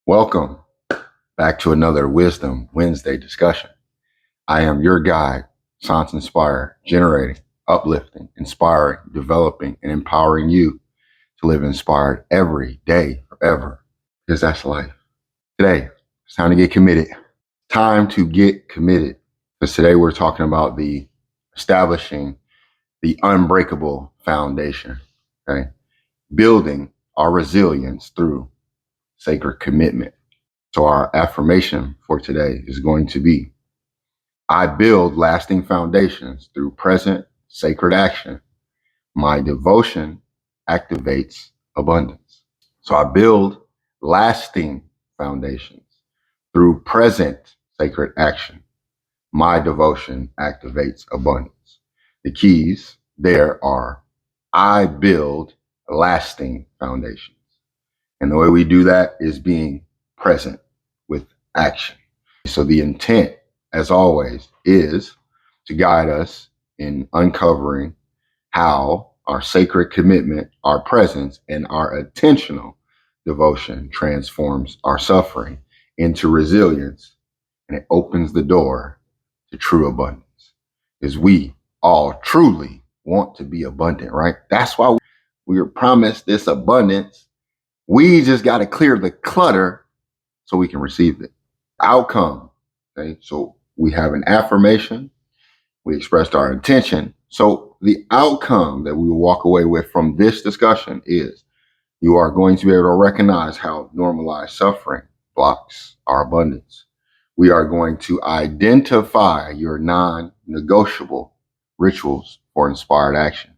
Welcome back to another Wisdom Wednesday discussion. I am your guide, Science Inspired, generating, uplifting, inspiring, developing, and empowering you to live inspired every day forever, because that's life. Today, it's time to get committed. Time to get committed. Because today we're talking about the establishing the unbreakable foundation, okay? Building our resilience through sacred commitment. So our affirmation for today is going to be, I build lasting foundations through present sacred action. My devotion activates abundance. So I build lasting foundations through present sacred action. My devotion activates abundance. The keys there are, I build lasting foundations. And the way we do that is being present with action. So the intent, as always, is to guide us in uncovering how our sacred commitment, our presence, and our intentional devotion transforms our suffering into resilience, and it opens the door to true abundance. Because we all truly want to be abundant, right? That's why we were promised this abundance. We just got to clear the clutter so we can receive it. Outcome. Okay. So we have an affirmation. We expressed our intention. So the outcome that we will walk away with from this discussion is you are going to be able to recognize how normalized suffering blocks our abundance. We are going to identify your non-negotiable rituals for inspired action.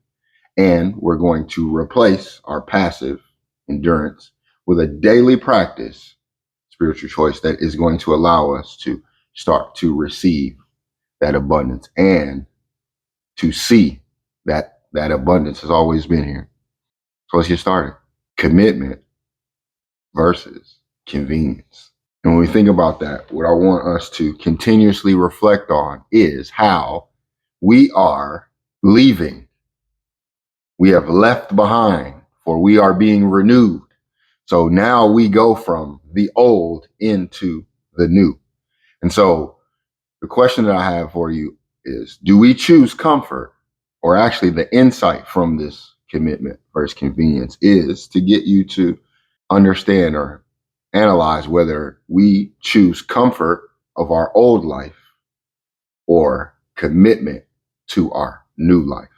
And we're going to replace our passive endurance with a daily practice, spiritual choice that is going to allow us to start to receive that abundance and to see that that abundance has always been here. So let's get started. Commitment versus convenience. And when we think about that, what I want us to continuously reflect on is how we are leaving. We have left behind, for we are being renewed. So now we go from the old into the new. And so the question that I have for you is, do we choose comfort? Or actually the insight from this commitment versus convenience is to get you to understand or analyze whether we choose comfort of our old life or commitment to our new life.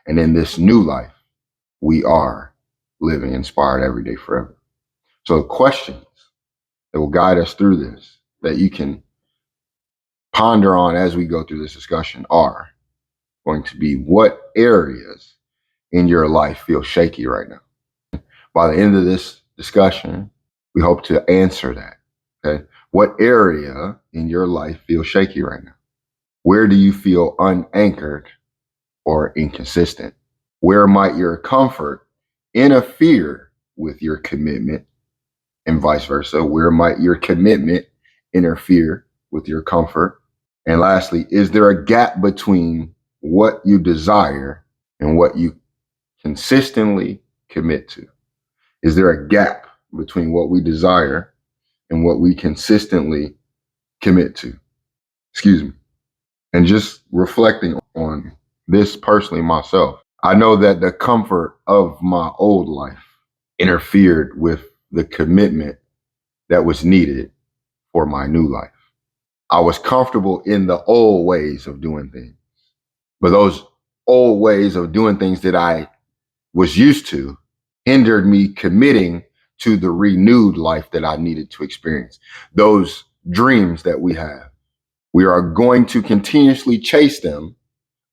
And in this new life, we are living inspired every day forever. So the questions that will guide us through this, that you can ponder on as we go through this discussion, are going to be, what areas in your life feel shaky right now? By the end of this discussion, we hope to answer that. Okay. What area in your life feels shaky right now? Where do you feel unanchored or inconsistent? Where might your comfort interfere with your commitment, and vice versa? Where might your commitment interfere with your comfort? And lastly, is there a gap between what you desire and what you consistently commit to? Is there a gap between what we desire and what we consistently commit to? Excuse me. And just reflecting on this personally myself, I know that the comfort of my old life interfered with the commitment that was needed for my new life. I was comfortable in the old ways of doing things, but those old ways of doing things that I was used to hindered me committing to the renewed life that I needed to experience. Those dreams that we have, we are going to continuously chase them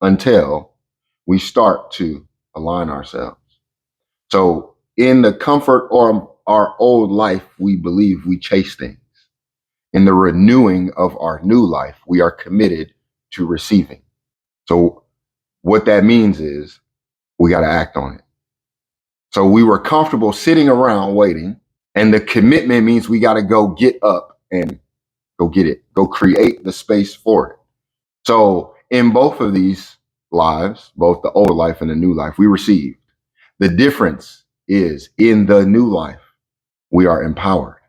until we start to align ourselves. So in the comfort of our old life, we believe we chase things. In the renewing of our new life, we are committed to receiving. So what that means is we got to act on it. So we were comfortable sitting around waiting, and the commitment means we got to go get up and go get it, go create the space for it. So in both of these lives, both the old life and the new life, we received. The difference is in the new life, we are empowered.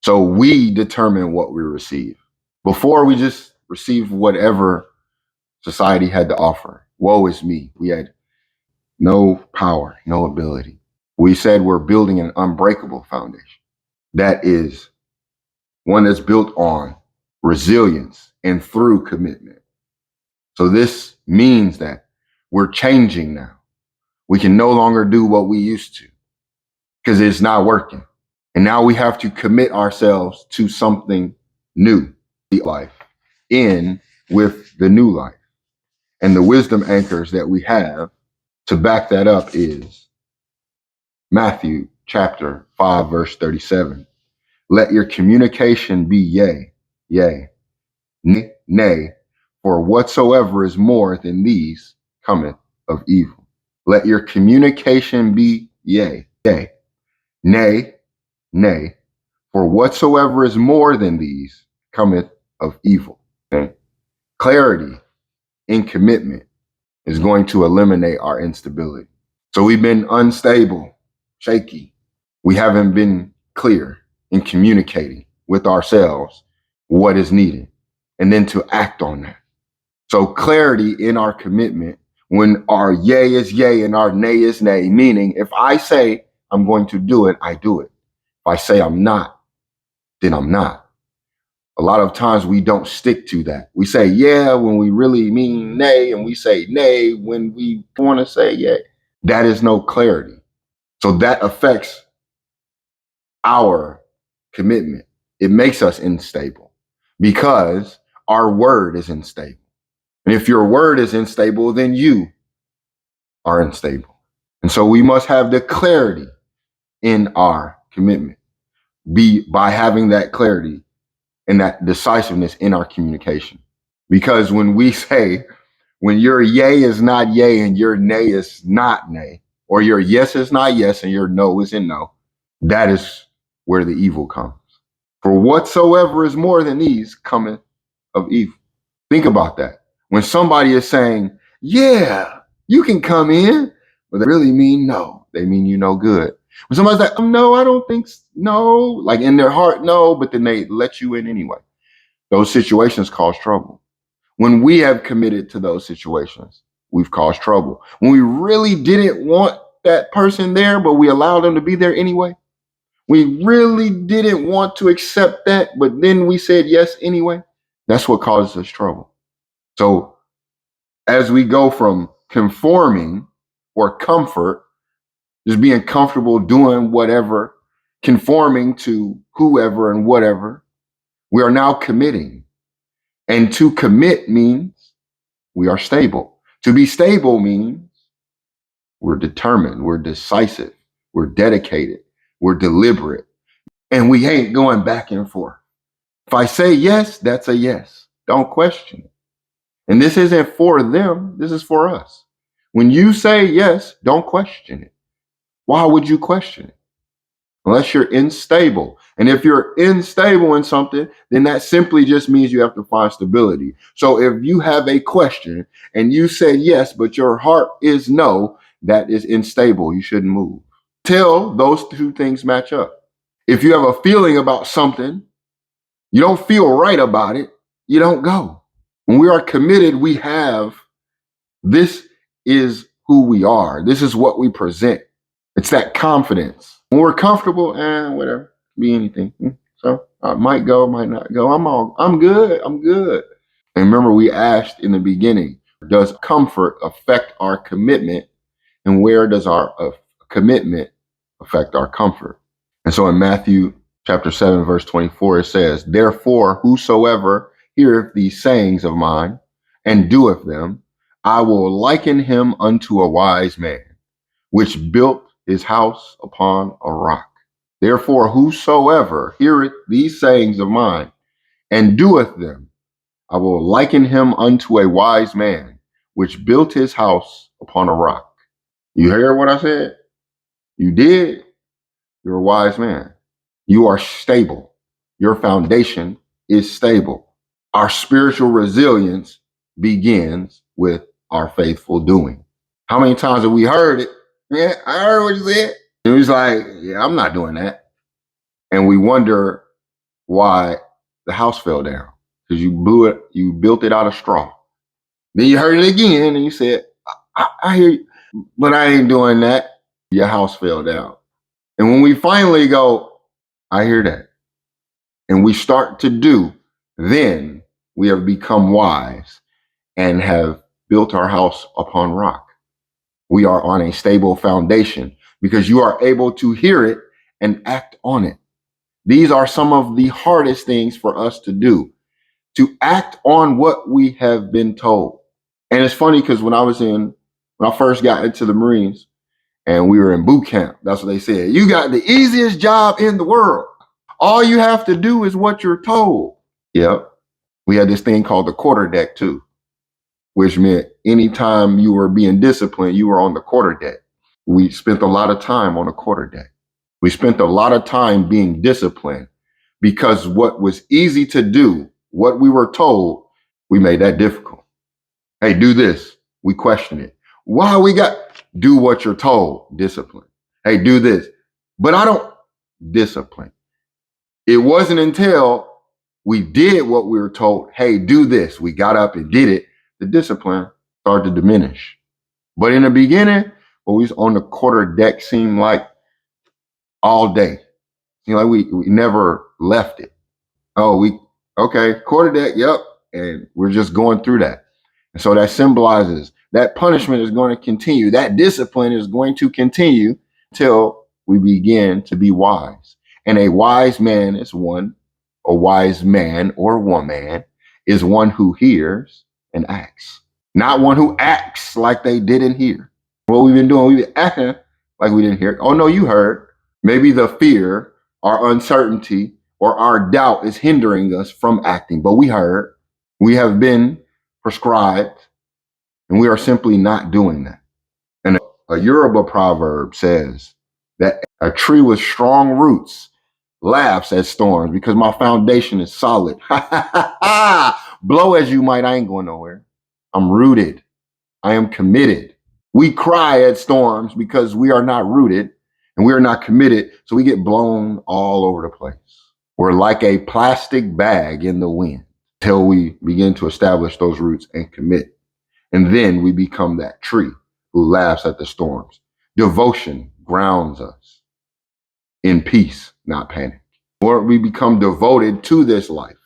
So we determine what we receive. Before, we just received whatever society had to offer. Woe is me. We had no power, no ability. We said we're building an unbreakable foundation. That is one that's built on resilience and through commitment. So this means that we're changing now. We can no longer do what we used to because it's not working. And now we have to commit ourselves to something new, the life, in with the new life. And the wisdom anchors that we have to back that up is Matthew chapter 5, verse 37. Let your communication be yea, yea, nay, nay, for whatsoever is more than these cometh of evil. Let your communication be yea, yea, nay, nay, for whatsoever is more than these cometh of evil. Okay? Clarity in commitment is going to eliminate our instability. So we've been unstable, shaky. We haven't been clear in communicating with ourselves what is needed and then to act on that. So clarity in our commitment when our yay is yay and our nay is nay, meaning if I say I'm going to do it, I do it. If I say I'm not, then I'm not. A lot of times we don't stick to that. We say yeah when we really mean nay, and we say nay when we want to say yeah. That is no clarity. So that affects our commitment. It makes us unstable because our word is unstable. And if your word is unstable, then you are unstable. And so we must have the clarity in our commitment by having that clarity and that decisiveness in our communication. Because when we say, when your yay is not yay and your nay is not nay, or your yes is not yes and your no isn't no, that is where the evil comes. For whatsoever is more than these cometh of evil. Think about that. When somebody is saying, yeah, you can come in, but they really mean no. They mean you no good. When somebody's like, no, I don't think no, like in their heart, no, but then they let you in anyway. Those situations cause trouble. When we have committed to those situations, we've caused trouble. When we really didn't want that person there, but we allowed them to be there anyway. We really didn't want to accept that, but then we said yes anyway. That's what causes us trouble. So as we go from conforming or comfort, just being comfortable doing whatever, conforming to whoever and whatever, we are now committing. And to commit means we are stable. To be stable means we're determined, we're decisive, we're dedicated, we're deliberate, and we ain't going back and forth. If I say yes, that's a yes. Don't question it. And this isn't for them, this is for us. When you say yes, don't question it. Why would you question it? Unless you're unstable. And if you're unstable in something, then that simply just means you have to find stability. So if you have a question and you say yes, but your heart is no, that is unstable. You shouldn't move till those two things match up. If you have a feeling about something, you don't feel right about it, you don't go. When we are committed, we have this is who we are. This is what we present. It's that confidence. When we're comfortable, whatever, be anything. So I might go, might not go. I'm good. I'm good. And remember, we asked in the beginning, does comfort affect our commitment? And where does our commitment affect our comfort? And so in Matthew chapter 7, verse 24, it says, therefore, whosoever heareth these sayings of mine and doeth them, I will liken him unto a wise man, which built his house upon a rock. Therefore, whosoever heareth these sayings of mine and doeth them, I will liken him unto a wise man, which built his house upon a rock. You hear what I said? You did. You're a wise man. You are stable. Your foundation is stable. Our spiritual resilience begins with our faithful doing. How many times have we heard it? Yeah, I heard what you said. And he's like, yeah, I'm not doing that. And we wonder why the house fell down, because you built it out of straw. Then you heard it again and you said, I hear you, but I ain't doing that. Your house fell down. And when we finally go, I hear that, and we start to do, then we have become wise and have built our house upon rock. We are on a stable foundation because you are able to hear it and act on it. These are some of the hardest things for us to do, to act on what we have been told. And it's funny because when I first got into the Marines and we were in boot camp, that's what they said. You got the easiest job in the world. All you have to do is what you're told. Yep. We had this thing called the quarterdeck too, which meant anytime you were being disciplined, you were on the quarterdeck. We spent a lot of time on the quarterdeck. We spent a lot of time being disciplined because what was easy to do, what we were told, we made that difficult. Hey, do this. We question it. Why we got do what you're told, discipline. Hey, do this. But I don't discipline. It wasn't until we did what we were told, hey, do this. We got up and did it. The discipline started to diminish. But in the beginning, when we was on the quarter deck, seemed like all day. Like we never left it. Okay, quarter deck, yep. And we're just going through that. And so that symbolizes that punishment is going to continue. That discipline is going to continue till we begin to be wise. And a wise man or woman is one who hears and acts, not one who acts like they didn't hear. What we've been doing, we've been acting like we didn't hear it. Oh, no, you heard. Maybe the fear, our uncertainty, or our doubt is hindering us from acting, but we heard. We have been prescribed, and we are simply not doing that. And a Yoruba proverb says that a tree with strong roots laughs at storms because my foundation is solid. Blow as you might, I ain't going nowhere. I'm rooted. I am committed. We cry at storms because we are not rooted and we are not committed, so we get blown all over the place. We're like a plastic bag in the wind till we begin to establish those roots and commit. And then we become that tree who laughs at the storms. Devotion grounds us in peace, not panic. Or we become devoted to this life,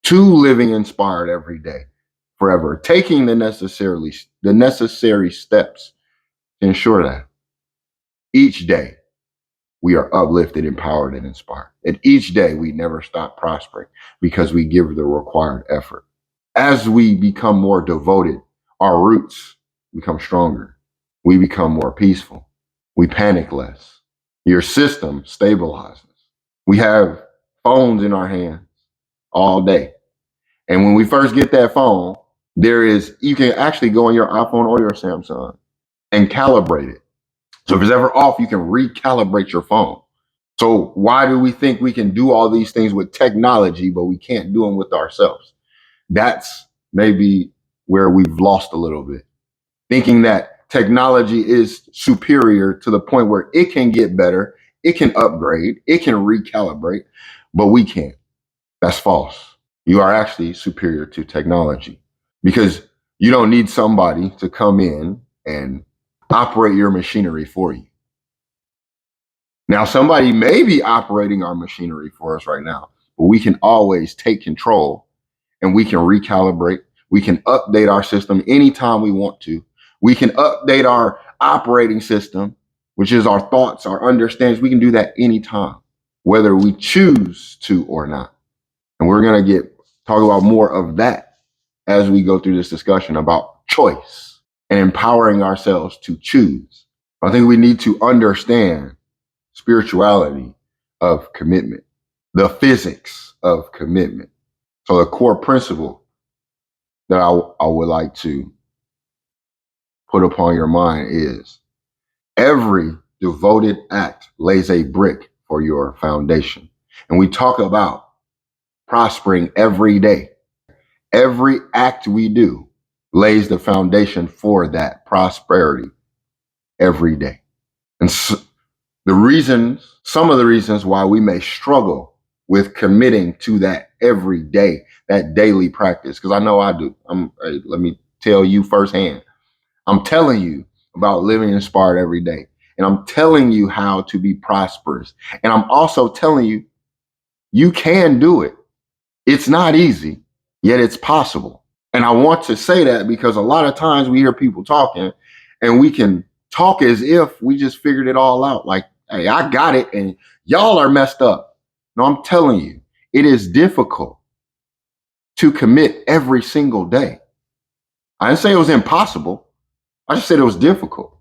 to living inspired every day, forever, taking the necessary steps to ensure that each day we are uplifted, empowered, and inspired. And each day we never stop prospering because we give the required effort. As we become more devoted, our roots become stronger. We become more peaceful. We panic less. Your system stabilizes. We have phones in our hands all day. And when we first get that phone, you can actually go on your iPhone or your Samsung and calibrate it. So if it's ever off, you can recalibrate your phone. So why do we think we can do all these things with technology, but we can't do them with ourselves? That's maybe where we've lost a little bit. Thinking that technology is superior to the point where it can get better, it can upgrade, it can recalibrate, but we can't. That's false. You are actually superior to technology because you don't need somebody to come in and operate your machinery for you. Now, somebody may be operating our machinery for us right now, but we can always take control and we can recalibrate. We can update our system anytime we want to. We can update our operating system, which is our thoughts, our understandings. We can do that anytime, whether we choose to or not. And we're going to talk about more of that as we go through this discussion about choice and empowering ourselves to choose. I think we need to understand spirituality of commitment, the physics of commitment. So the core principle that I would like to put upon your mind is every devoted act lays a brick for your foundation. And we talk about prospering every day. Every act we do lays the foundation for that prosperity every day. And some of the reasons why we may struggle with committing to that every day, that daily practice. Because I know I do. Let me tell you firsthand. I'm telling you about living inspired every day. And I'm telling you how to be prosperous. And I'm also telling you, you can do it. It's not easy, yet it's possible. And I want to say that because a lot of times we hear people talking and we can talk as if we just figured it all out. Like, hey, I got it and y'all are messed up. No, I'm telling you, it is difficult to commit every single day. I didn't say it was impossible. I just said it was difficult.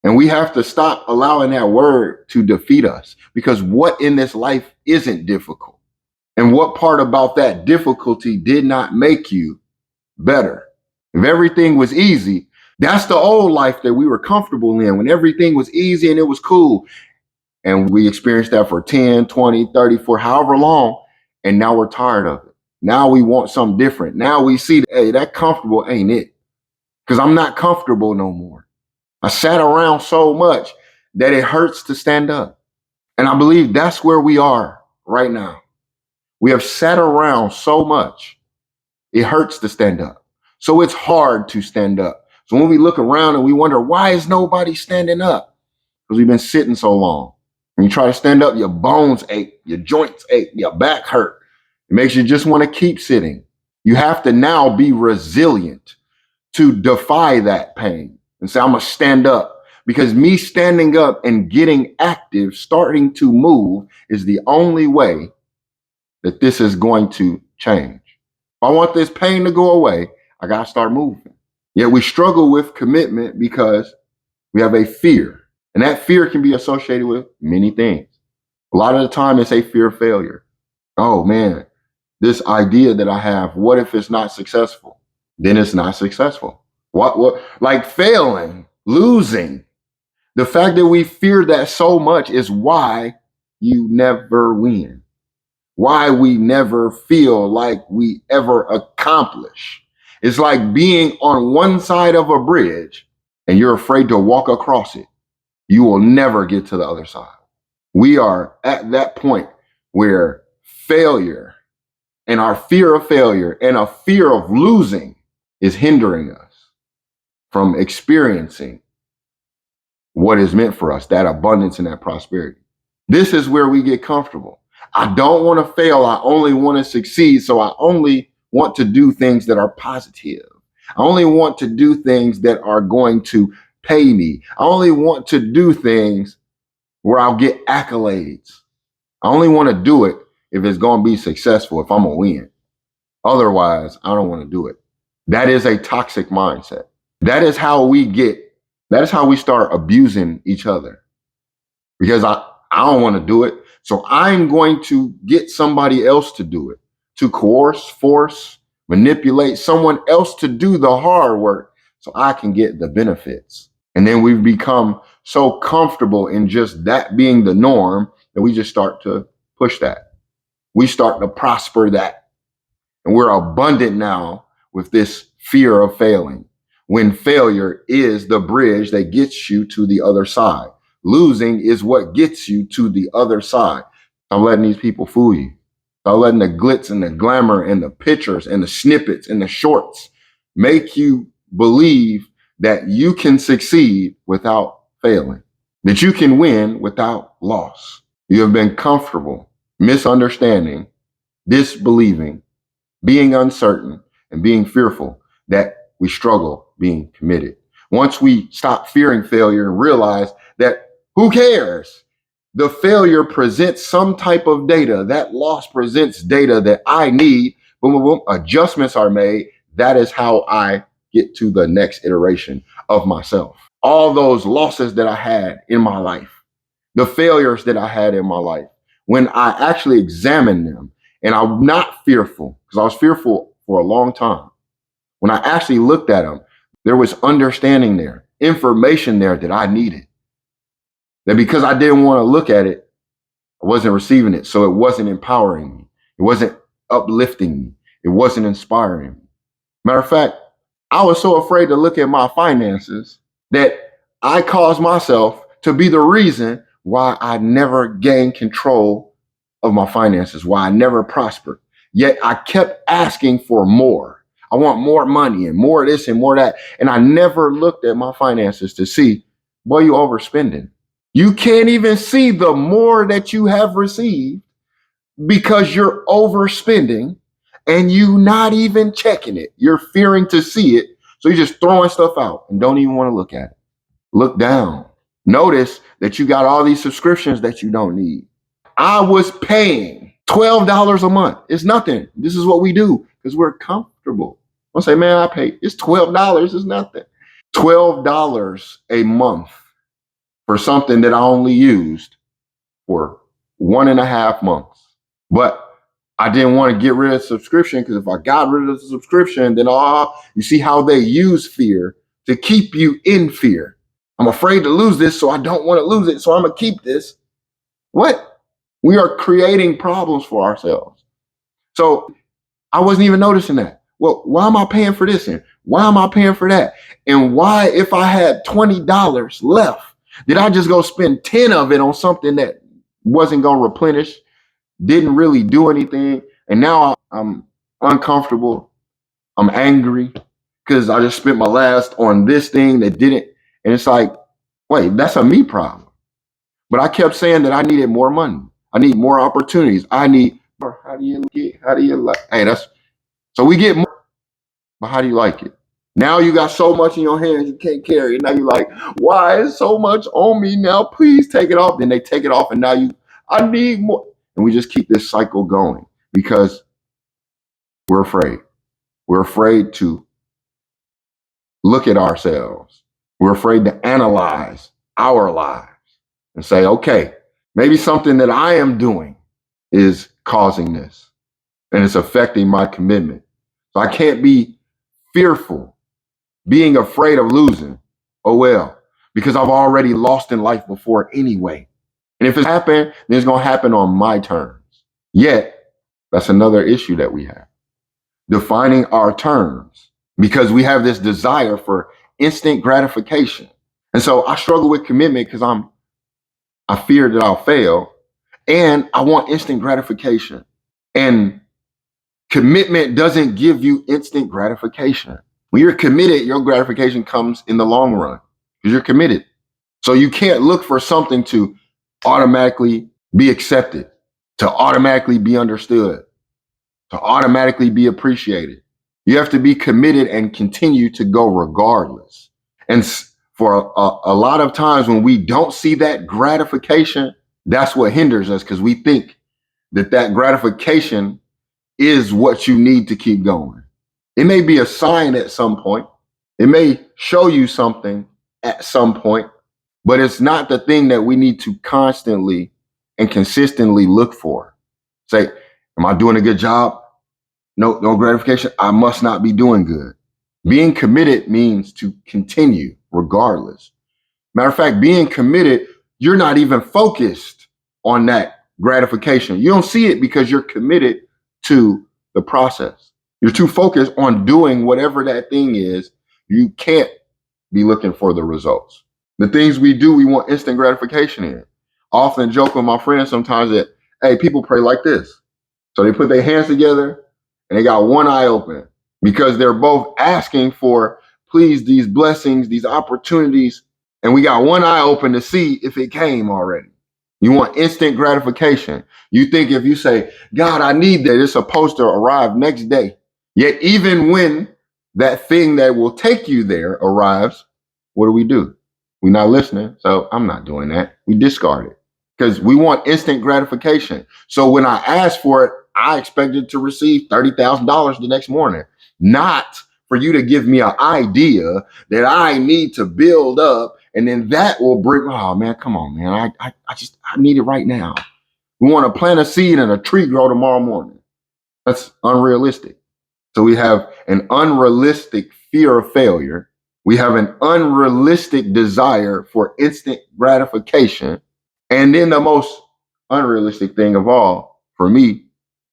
And we have to stop allowing that word to defeat us, because what in this life isn't difficult? And what part about that difficulty did not make you better? If everything was easy, that's the old life that we were comfortable in, when everything was easy and it was cool. And we experienced that for 10, 20, 30, for however long. And now we're tired of it. Now we want something different. Now we see, hey, that comfortable ain't it. Because I'm not comfortable no more. I sat around so much that it hurts to stand up. And I believe that's where we are right now. We have sat around so much, it hurts to stand up. So it's hard to stand up. So when we look around and we wonder, why is nobody standing up? Because we've been sitting so long. When you try to stand up, your bones ache, your joints ache, your back hurt. It makes you just want to keep sitting. You have to now be resilient to defy that pain and say, I'm going to stand up, because me standing up and getting active, starting to move, is the only way that this is going to change. If I want this pain to go away, I got to start moving. Yet we struggle with commitment because we have a fear. And that fear can be associated with many things. A lot of the time, it's a fear of failure. Oh man, this idea that I have, what if it's not successful? Then it's not successful. What, like failing, losing. The fact that we fear that so much is why you never win. Why we never feel like we ever accomplish. It's like being on one side of a bridge and you're afraid to walk across it. You will never get to the other side. We are at that point where failure and our fear of failure and a fear of losing is hindering us from experiencing what is meant for us, that abundance and that prosperity. This is where we get comfortable. I don't want to fail. I only want to succeed. So I only want to do things that are positive. I only want to do things that are going to pay me. I only want to do things where I'll get accolades. I only want to do it if it's going to be successful, if I'm going to win. Otherwise, I don't want to do it. That is a toxic mindset. That is how we start abusing each other. Because I don't want to do it. So I'm going to get somebody else to do it, to coerce, force, manipulate someone else to do the hard work so I can get the benefits. And then we've become so comfortable in just that being the norm that we just start to push that. We start to prosper that. And we're abundant now with this fear of failing, when failure is the bridge that gets you to the other side. Losing is what gets you to the other side. Stop letting these people fool you. Stop letting the glitz and the glamour and the pictures and the snippets and the shorts make you believe that you can succeed without failing, that you can win without loss. You have been comfortable misunderstanding, disbelieving, being uncertain, and being fearful that we struggle being committed. Once we stop fearing failure and realize that who cares? The failure presents some type of data. That loss presents data that I need. Boom, boom, boom. Adjustments are made. That is how I get to the next iteration of myself. All those losses that I had in my life, the failures that I had in my life, when I actually examined them, and I'm not fearful, because I was fearful for a long time. When I actually looked at them, there was understanding there, information there that I needed. That because I didn't want to look at it, I wasn't receiving it. So it wasn't empowering me. It wasn't uplifting me. It wasn't inspiring me. Matter of fact, I was so afraid to look at my finances that I caused myself to be the reason why I never gained control of my finances, why I never prospered. Yet I kept asking for more. I want more money and more of this and more of that. And I never looked at my finances to see, boy, you overspending. You can't even see the more that you have received because you're overspending and you not even checking it. You're fearing to see it. So you're just throwing stuff out and don't even want to look at it. Look down. Notice that you got all these subscriptions that you don't need. I was paying $12 a month. It's nothing. This is what we do because we're comfortable. I'll say, man, I pay. It's $12. It's nothing. $12 a month for something that I only used for 1.5 months. But I didn't want to get rid of the subscription because if I got rid of the subscription, then you see how they use fear to keep you in fear. I'm afraid to lose this, so I don't want to lose it, so I'm going to keep this. What? We are creating problems for ourselves. So I wasn't even noticing that. Well, why am I paying for this? And why am I paying for that? And why, if I had $20 left, did I just go spend 10 of it on something that wasn't going to replenish, didn't really do anything? And now I'm uncomfortable. I'm angry because I just spent my last on this thing that didn't. And it's like, wait, that's a me problem. But I kept saying that I needed more money. I need more opportunities. How do you like, hey, so we get more, but how do you like it? Now you got so much in your hands you can't carry it. Now you're like, why is so much on me now? Please take it off. Then they take it off and now I need more. And we just keep this cycle going because we're afraid. We're afraid to look at ourselves. We're afraid to analyze our lives and say, okay, maybe something that I am doing is causing this and it's affecting my commitment. So I can't be fearful, being afraid of losing. Oh, well, because I've already lost in life before anyway. And if it's happened, then it's going to happen on my terms. Yet, that's another issue that we have. Defining our terms because we have this desire for instant gratification. And so I struggle with commitment because I fear that I'll fail and I want instant gratification. And commitment doesn't give you instant gratification. When you're committed, your gratification comes in the long run because you're committed. So you can't look for something to automatically be accepted, to automatically be understood, to automatically be appreciated. You have to be committed and continue to go regardless. And for a lot of times when we don't see that gratification, that's what hinders us because we think that gratification is what you need to keep going. It may be a sign at some point. It may show you something at some point, but it's not the thing that we need to constantly and consistently look for. Say, am I doing a good job? No gratification. I must not be doing good. Being committed means to continue regardless. Matter of fact, being committed, you're not even focused on that gratification. You don't see it because you're committed to the process. You're too focused on doing whatever that thing is. You can't be looking for the results. The things we do, we want instant gratification in. I often joke with my friends sometimes that, hey, people pray like this. So they put their hands together and they got one eye open because they're both asking for, please, these blessings, these opportunities. And we got one eye open to see if it came already. You want instant gratification. You think if you say, God, I need that, it's supposed to arrive next day. Yet even when that thing that will take you there arrives, what do? We're not listening. So I'm not doing that. We discard it because we want instant gratification. So when I ask for it, I expected to receive $30,000 the next morning, not for you to give me an idea that I need to build up. And then that will bring, oh man, come on, man. I need it right now. We want to plant a seed and a tree grow tomorrow morning. That's unrealistic. So we have an unrealistic fear of failure. We have an unrealistic desire for instant gratification. And then the most unrealistic thing of all for me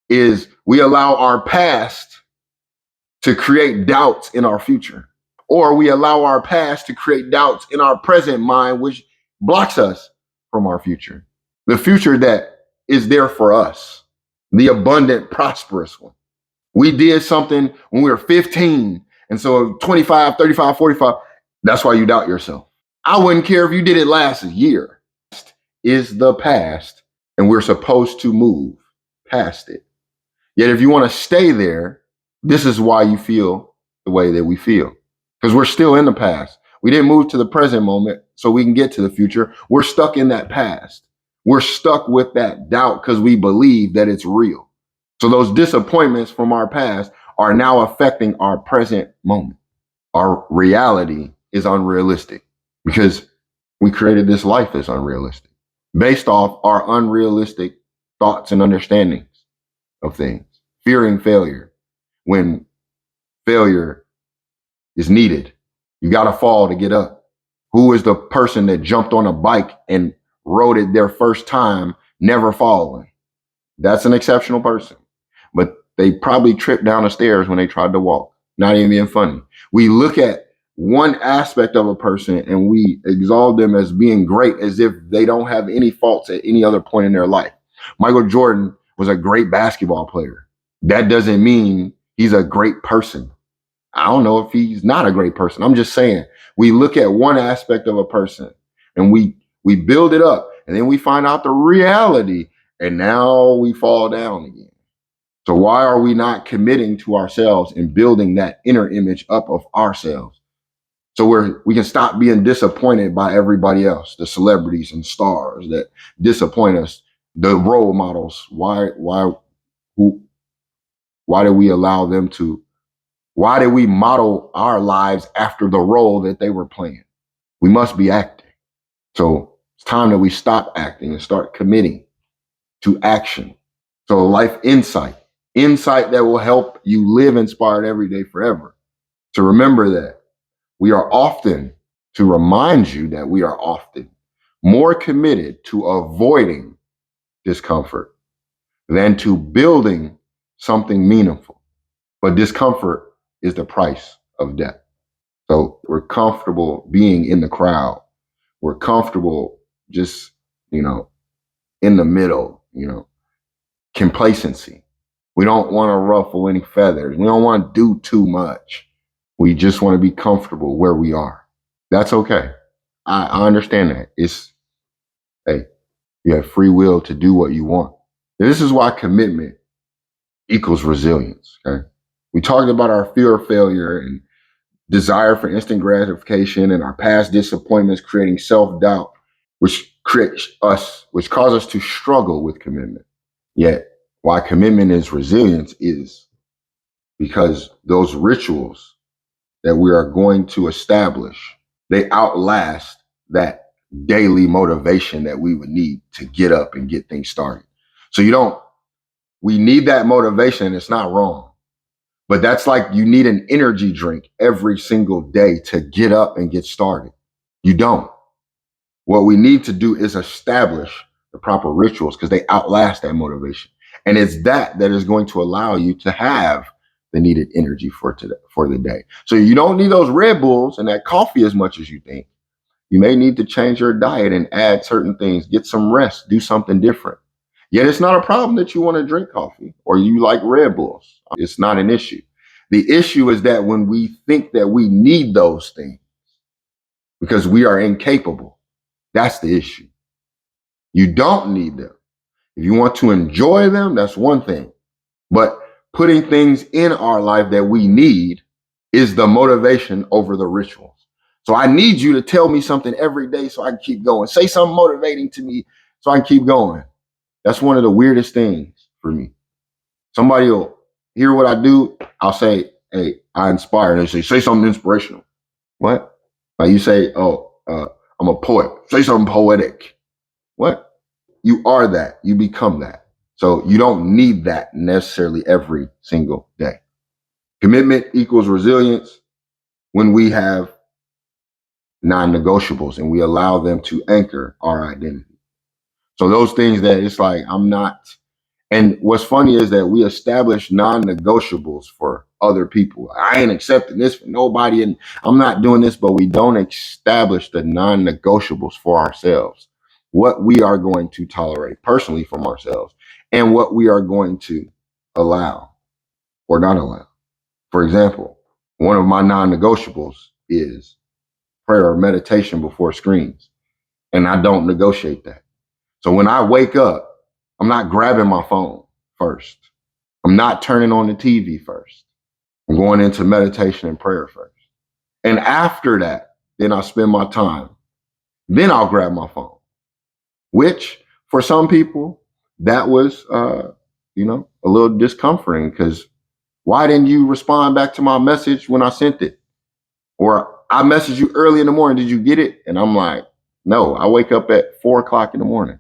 is we allow our past to create doubts in our future, or we allow our past to create doubts in our present mind, which blocks us from our future. The future that is there for us, the abundant, prosperous one. We did something when we were 15. And so 25, 35, 45, that's why you doubt yourself. I wouldn't care if you did it last year. Is the past, and we're supposed to move past it. Yet if you want to stay there, this is why you feel the way that we feel. Because we're still in the past. We didn't move to the present moment so we can get to the future. We're stuck in that past. We're stuck with that doubt because we believe that it's real. So those disappointments from our past are now affecting our present moment. Our reality is unrealistic because we created this life that's unrealistic based off our unrealistic thoughts and understandings of things, fearing failure when failure is needed. You got to fall to get up. Who is the person that jumped on a bike and rode it their first time, never falling? That's an exceptional person. But they probably tripped down the stairs when they tried to walk. Not even being funny. We look at one aspect of a person and we exalt them as being great as if they don't have any faults at any other point in their life. Michael Jordan was a great basketball player. That doesn't mean he's a great person. I don't know if he's not a great person. I'm just saying we look at one aspect of a person and we build it up and then we find out the reality and now we fall down again. So why are we not committing to ourselves and building that inner image up of ourselves? So we can stop being disappointed by everybody else, the celebrities and stars that disappoint us, the role models. Why do we allow them to? Why did we model our lives after the role that they were playing? We must be acting. So it's time that we stop acting and start committing to action. So life insight that will help you live inspired every day forever. To remember that to remind you that we are often more committed to avoiding discomfort than to building something meaningful. But discomfort is the price of depth. So we're comfortable being in the crowd. We're comfortable just, in the middle, complacency. We don't want to ruffle any feathers. We don't want to do too much. We just want to be comfortable where we are. That's okay. I understand that. Hey, you have free will to do what you want. And this is why commitment equals resilience. Okay. We talked about our fear of failure and desire for instant gratification and our past disappointments creating self-doubt, which cause us to struggle with commitment. Yet why commitment is resilience is because those rituals that we are going to establish, they outlast that daily motivation that we would need to get up and get things started. So we need that motivation. It's not wrong, but that's like you need an energy drink every single day to get up and get started. You don't. What we need to do is establish the proper rituals because they outlast that motivation. And it's that is going to allow you to have the needed energy for the day. So you don't need those Red Bulls and that coffee as much as you think. You may need to change your diet and add certain things, get some rest, do something different. Yet it's not a problem that you want to drink coffee or you like Red Bulls. It's not an issue. The issue is that when we think that we need those things because we are incapable, that's the issue. You don't need them. If you want to enjoy them, that's one thing. But putting things in our life that we need is the motivation over the rituals. So I need you to tell me something every day so I can keep going. Say something motivating to me so I can keep going. That's one of the weirdest things for me. Somebody will hear what I do. I'll say, hey, I inspire. And they say something inspirational. What? Like you say, I'm a poet. Say something poetic. What? You are that. You become that. So you don't need that necessarily every single day. Commitment equals resilience when we have non-negotiables and we allow them to anchor our identity. So those things that it's like, I'm not. And what's funny is that we establish non-negotiables for other people. I ain't accepting this for nobody and I'm not doing this, but we don't establish the non-negotiables for ourselves. what we are going to tolerate personally from ourselves and what we are going to allow or not allow. For example, one of my non-negotiables is prayer or meditation before screens, and I don't negotiate that. So when I wake up, I'm not grabbing my phone first. I'm not turning on the TV first. I'm going into meditation and prayer first. And after that, then I spend my time. Then I'll grab my phone, which for some people, that was, a little discomforting because why didn't you respond back to my message when I sent it? Or I messaged you early in the morning. Did you get it? And I'm like, no, I wake up at 4 o'clock in the morning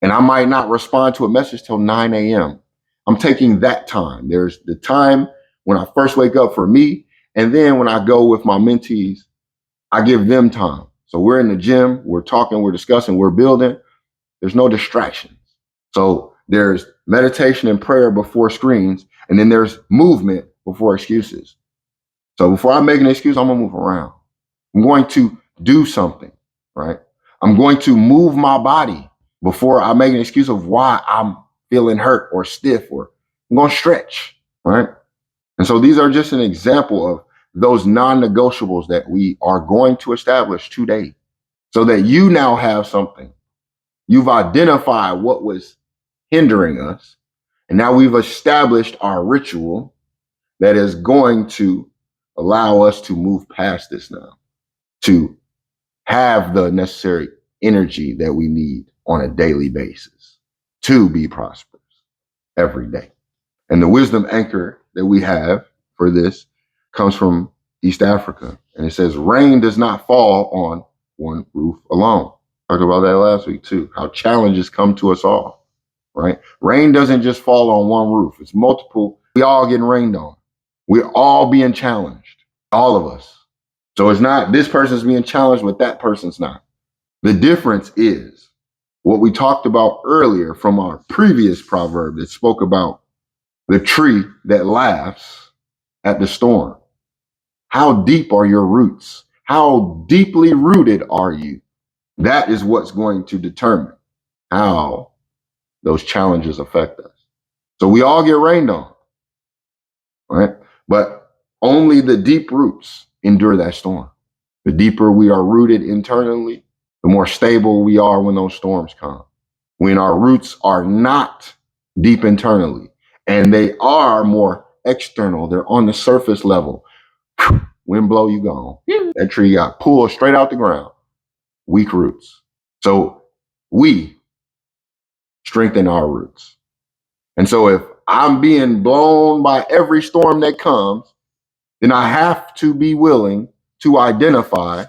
and I might not respond to a message till 9 a.m. I'm taking that time. There's the time when I first wake up for me. And then when I go with my mentees, I give them time. So we're in the gym, we're talking, we're discussing, we're building. There's no distractions. So there's meditation and prayer before screens, and then there's movement before excuses. So before I make an excuse, I'm gonna move around. I'm going to do something, right? I'm going to move my body before I make an excuse of why I'm feeling hurt or stiff, or I'm gonna stretch, right? And so these are just an example of those non-negotiables that we are going to establish today so that you now have something. You've identified what was hindering us, and now we've established our ritual that is going to allow us to move past this now, to have the necessary energy that we need on a daily basis to be prosperous every day. And the wisdom anchor that we have for this comes from East Africa. And it says, rain does not fall on one roof alone. Talked about that last week too, how challenges come to us all, right? Rain doesn't just fall on one roof. It's multiple. We all getting rained on. We're all being challenged, all of us. So it's not this person's being challenged, but that person's not. The difference is what we talked about earlier from our previous proverb that spoke about the tree that laughs at the storm. How deep are your roots? How deeply rooted are you? That is what's going to determine how those challenges affect us. So we all get rained on, right? But only the deep roots endure that storm. The deeper we are rooted internally, the more stable we are when those storms come. When our roots are not deep internally and they are more external, they're on the surface level. Wind blow, you gone. That tree got pulled straight out the ground. Weak roots. So we strengthen our roots. And so if I'm being blown by every storm that comes, then I have to be willing to identify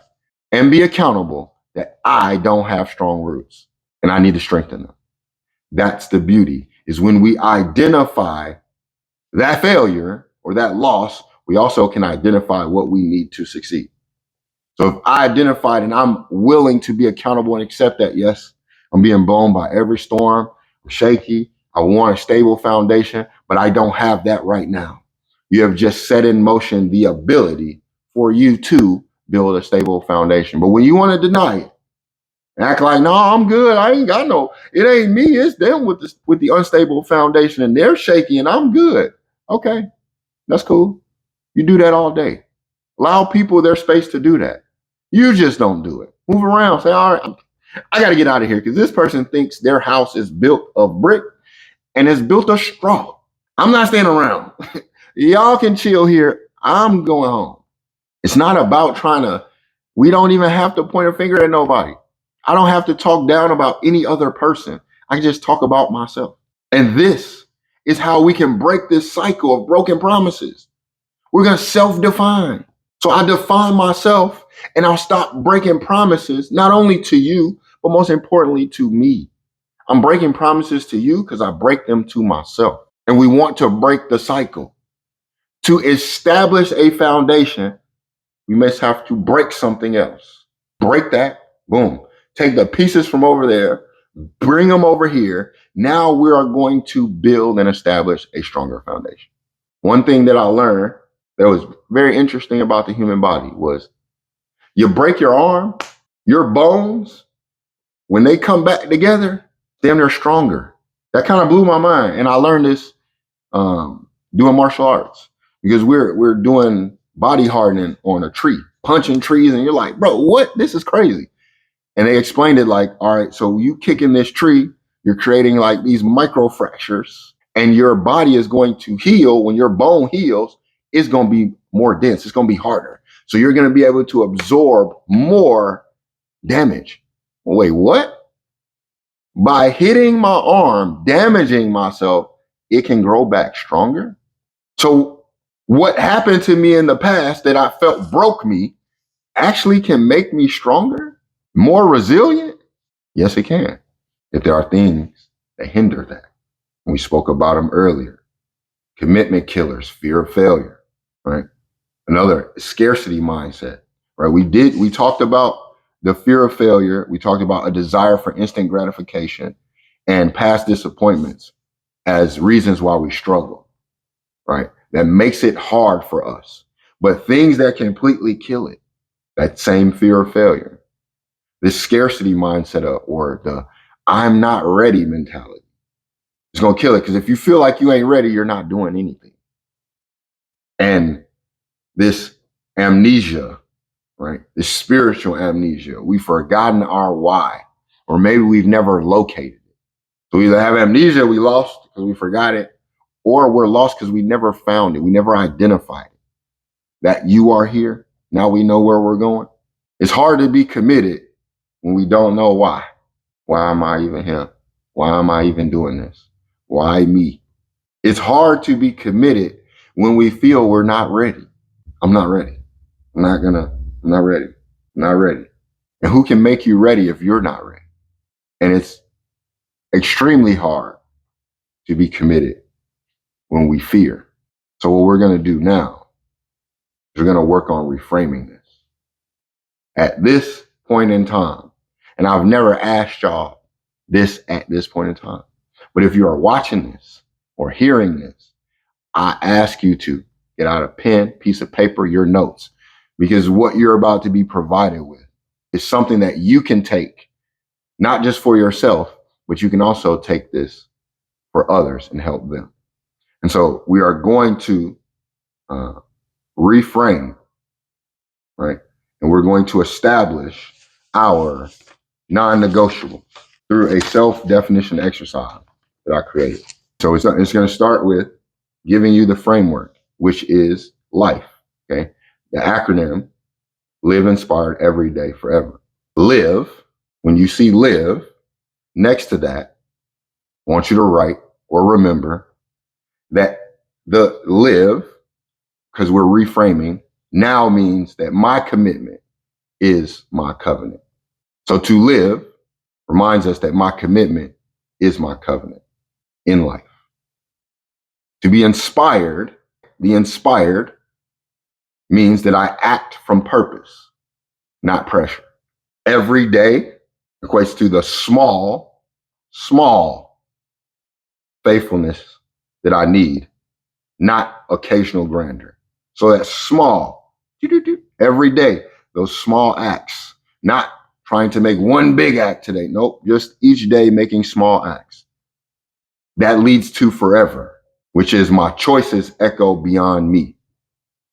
and be accountable that I don't have strong roots and I need to strengthen them. That's the beauty, is when we identify that failure or that loss, we also can identify what we need to succeed. So if I identified and I'm willing to be accountable and accept that, yes, I'm being blown by every storm, I'm shaky, I want a stable foundation, but I don't have that right now. You have just set in motion the ability for you to build a stable foundation. But when you want to deny it, act like, no, I'm good. I ain't got no, it ain't me, it's them with the unstable foundation and they're shaky and I'm good. Okay, that's cool. You do that all day. Allow people their space to do that. You just don't do it. Move around. Say, all right, I got to get out of here because this person thinks their house is built of brick and is built of straw. I'm not staying around. Y'all can chill here. I'm going home. It's not about we don't even have to point a finger at nobody. I don't have to talk down about any other person. I can just talk about myself. And this is how we can break this cycle of broken promises. We're going to self-define. So I define myself and I'll stop breaking promises, not only to you, but most importantly to me. I'm breaking promises to you because I break them to myself. And we want to break the cycle. To establish a foundation, we must have to break something else. Break that, boom. Take the pieces from over there, bring them over here. Now we are going to build and establish a stronger foundation. One thing that I learned that was very interesting about the human body was you break your arm, your bones when they come back together, damn, they're stronger. That kind of blew my mind. And I learned this doing martial arts because we're doing body hardening on a tree, punching trees, and you're like, bro, what? This is crazy. And they explained it like, all right, so you kick in this tree, you're creating like these micro fractures, and your body is going to heal. When your bone heals, it's going to be more dense. It's going to be harder. So you're going to be able to absorb more damage. Wait, what? By hitting my arm, damaging myself, it can grow back stronger. So what happened to me in the past that I felt broke me actually can make me stronger, more resilient? Yes, it can. If there are things that hinder that. We spoke about them earlier. Commitment killers, fear of failure, right? Another scarcity mindset, right? We talked about the fear of failure. We talked about a desire for instant gratification and past disappointments as reasons why we struggle, right? That makes it hard for us. But things that completely kill it, that same fear of failure, this scarcity mindset or the I'm not ready mentality, it's going to kill it. Because if you feel like you ain't ready, you're not doing anything. And this amnesia, right? This spiritual amnesia, we've forgotten our why, or maybe we've never located it. So we either have amnesia, we lost because we forgot it, or we're lost because we never found it. We never identified it. That you are here. Now we know where we're going. It's hard to be committed when we don't know why. Why am I even here? Why am I even doing this? Why me? It's hard to be committed when we feel we're not ready. I'm not ready. I'm not ready. I'm not ready. And who can make you ready if you're not ready? And it's extremely hard to be committed when we fear. So what we're going to do now is we're going to work on reframing this. At this point in time, and I've never asked y'all this at this point in time, but if you are watching this or hearing this, I ask you to get out a pen, piece of paper, your notes, because what you're about to be provided with is something that you can take, not just for yourself, but you can also take this for others and help them. And so we are going to reframe, right? And we're going to establish our non-negotiable through a self-definition exercise that I created. So it's going to start with giving you the framework, which is LiEF, okay? The acronym, live inspired every day forever. Live, when you see live, next to that, I want you to write or remember that the live, because we're reframing, now means that my commitment is my covenant. So to live reminds us that my commitment is my covenant in life. To be inspired, the inspired means that I act from purpose, not pressure. Every day equates to the small faithfulness that I need, not occasional grandeur. So that's small, every day, those small acts, not trying to make one big act today. Nope, just each day making small acts. That leads to forever, which is my choices echo beyond me.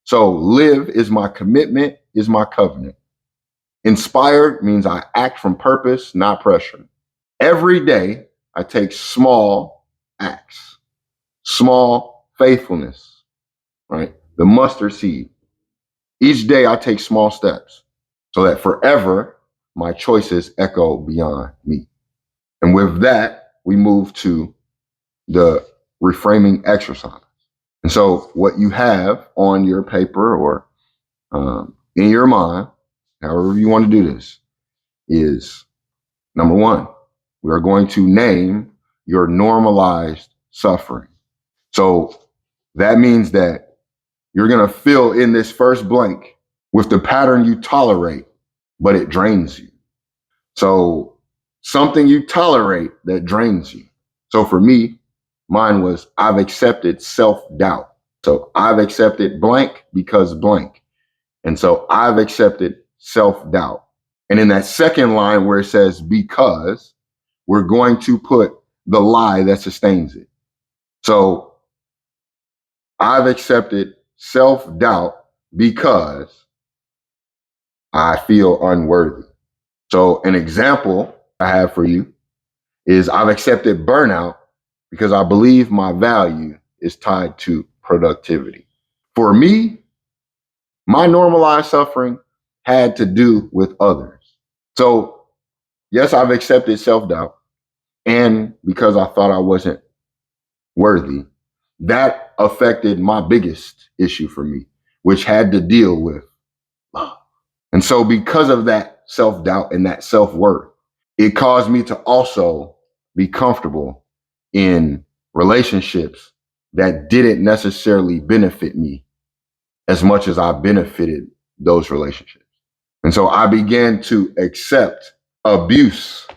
So live is my commitment, is my covenant. Inspired means I act from purpose, not pressure. Every day I take small acts, small faithfulness, right? The mustard seed. Each day I take small steps so that forever my choices echo beyond me. And with that, we move to the reframing exercise. And so what you have on your paper or in your mind, however you want to do this, is number one, we are going to name your normalized suffering. So that means that you're going to fill in this first blank with the pattern you tolerate, but it drains you. So something you tolerate that drains you. So for me, mine was I've accepted self-doubt. So I've accepted blank because blank. And so I've accepted self-doubt. And in that second line where it says because, we're going to put the lie that sustains it. So I've accepted self-doubt because I feel unworthy. So an example I have for you is I've accepted burnout because I believe my value is tied to productivity. For me, my normalized suffering had to do with others. So yes, I've accepted self-doubt. And because I thought I wasn't worthy, that affected my biggest issue for me, which had to deal with love. And so because of that self-doubt and that self-worth, it caused me to also be comfortable in relationships that didn't necessarily benefit me as much as I benefited those relationships. And so I began to accept abuse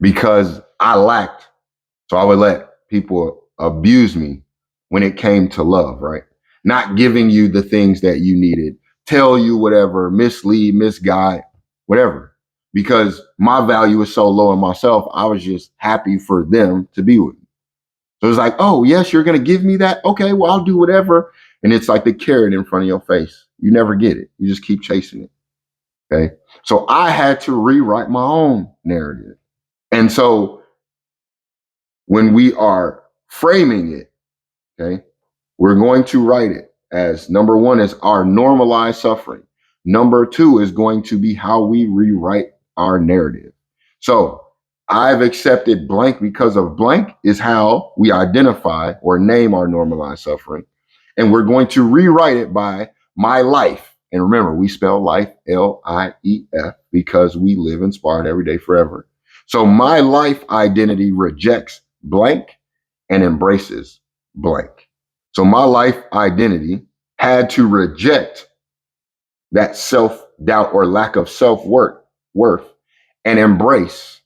because I lacked. So I would let people abuse me when it came to love, right? Not giving you the things that you needed, tell you whatever, mislead, misguide, whatever. Because my value is so low in myself, I was just happy for them to be with me. So it's like, oh, yes, you're going to give me that? Okay, well, I'll do whatever. And it's like the carrot in front of your face. You never get it. You just keep chasing it. Okay. So I had to rewrite my own narrative. And so when we are framing it, okay, we're going to write it as number one is our normalized suffering. Number two is going to be how we rewrite our narrative. So I've accepted blank because of blank is how we identify or name our normalized suffering. And we're going to rewrite it by my life. And remember, we spell life LIEF because we live inspired every day forever. So my life identity rejects blank and embraces blank. So my life identity had to reject that self-doubt or lack of self-worth and embrace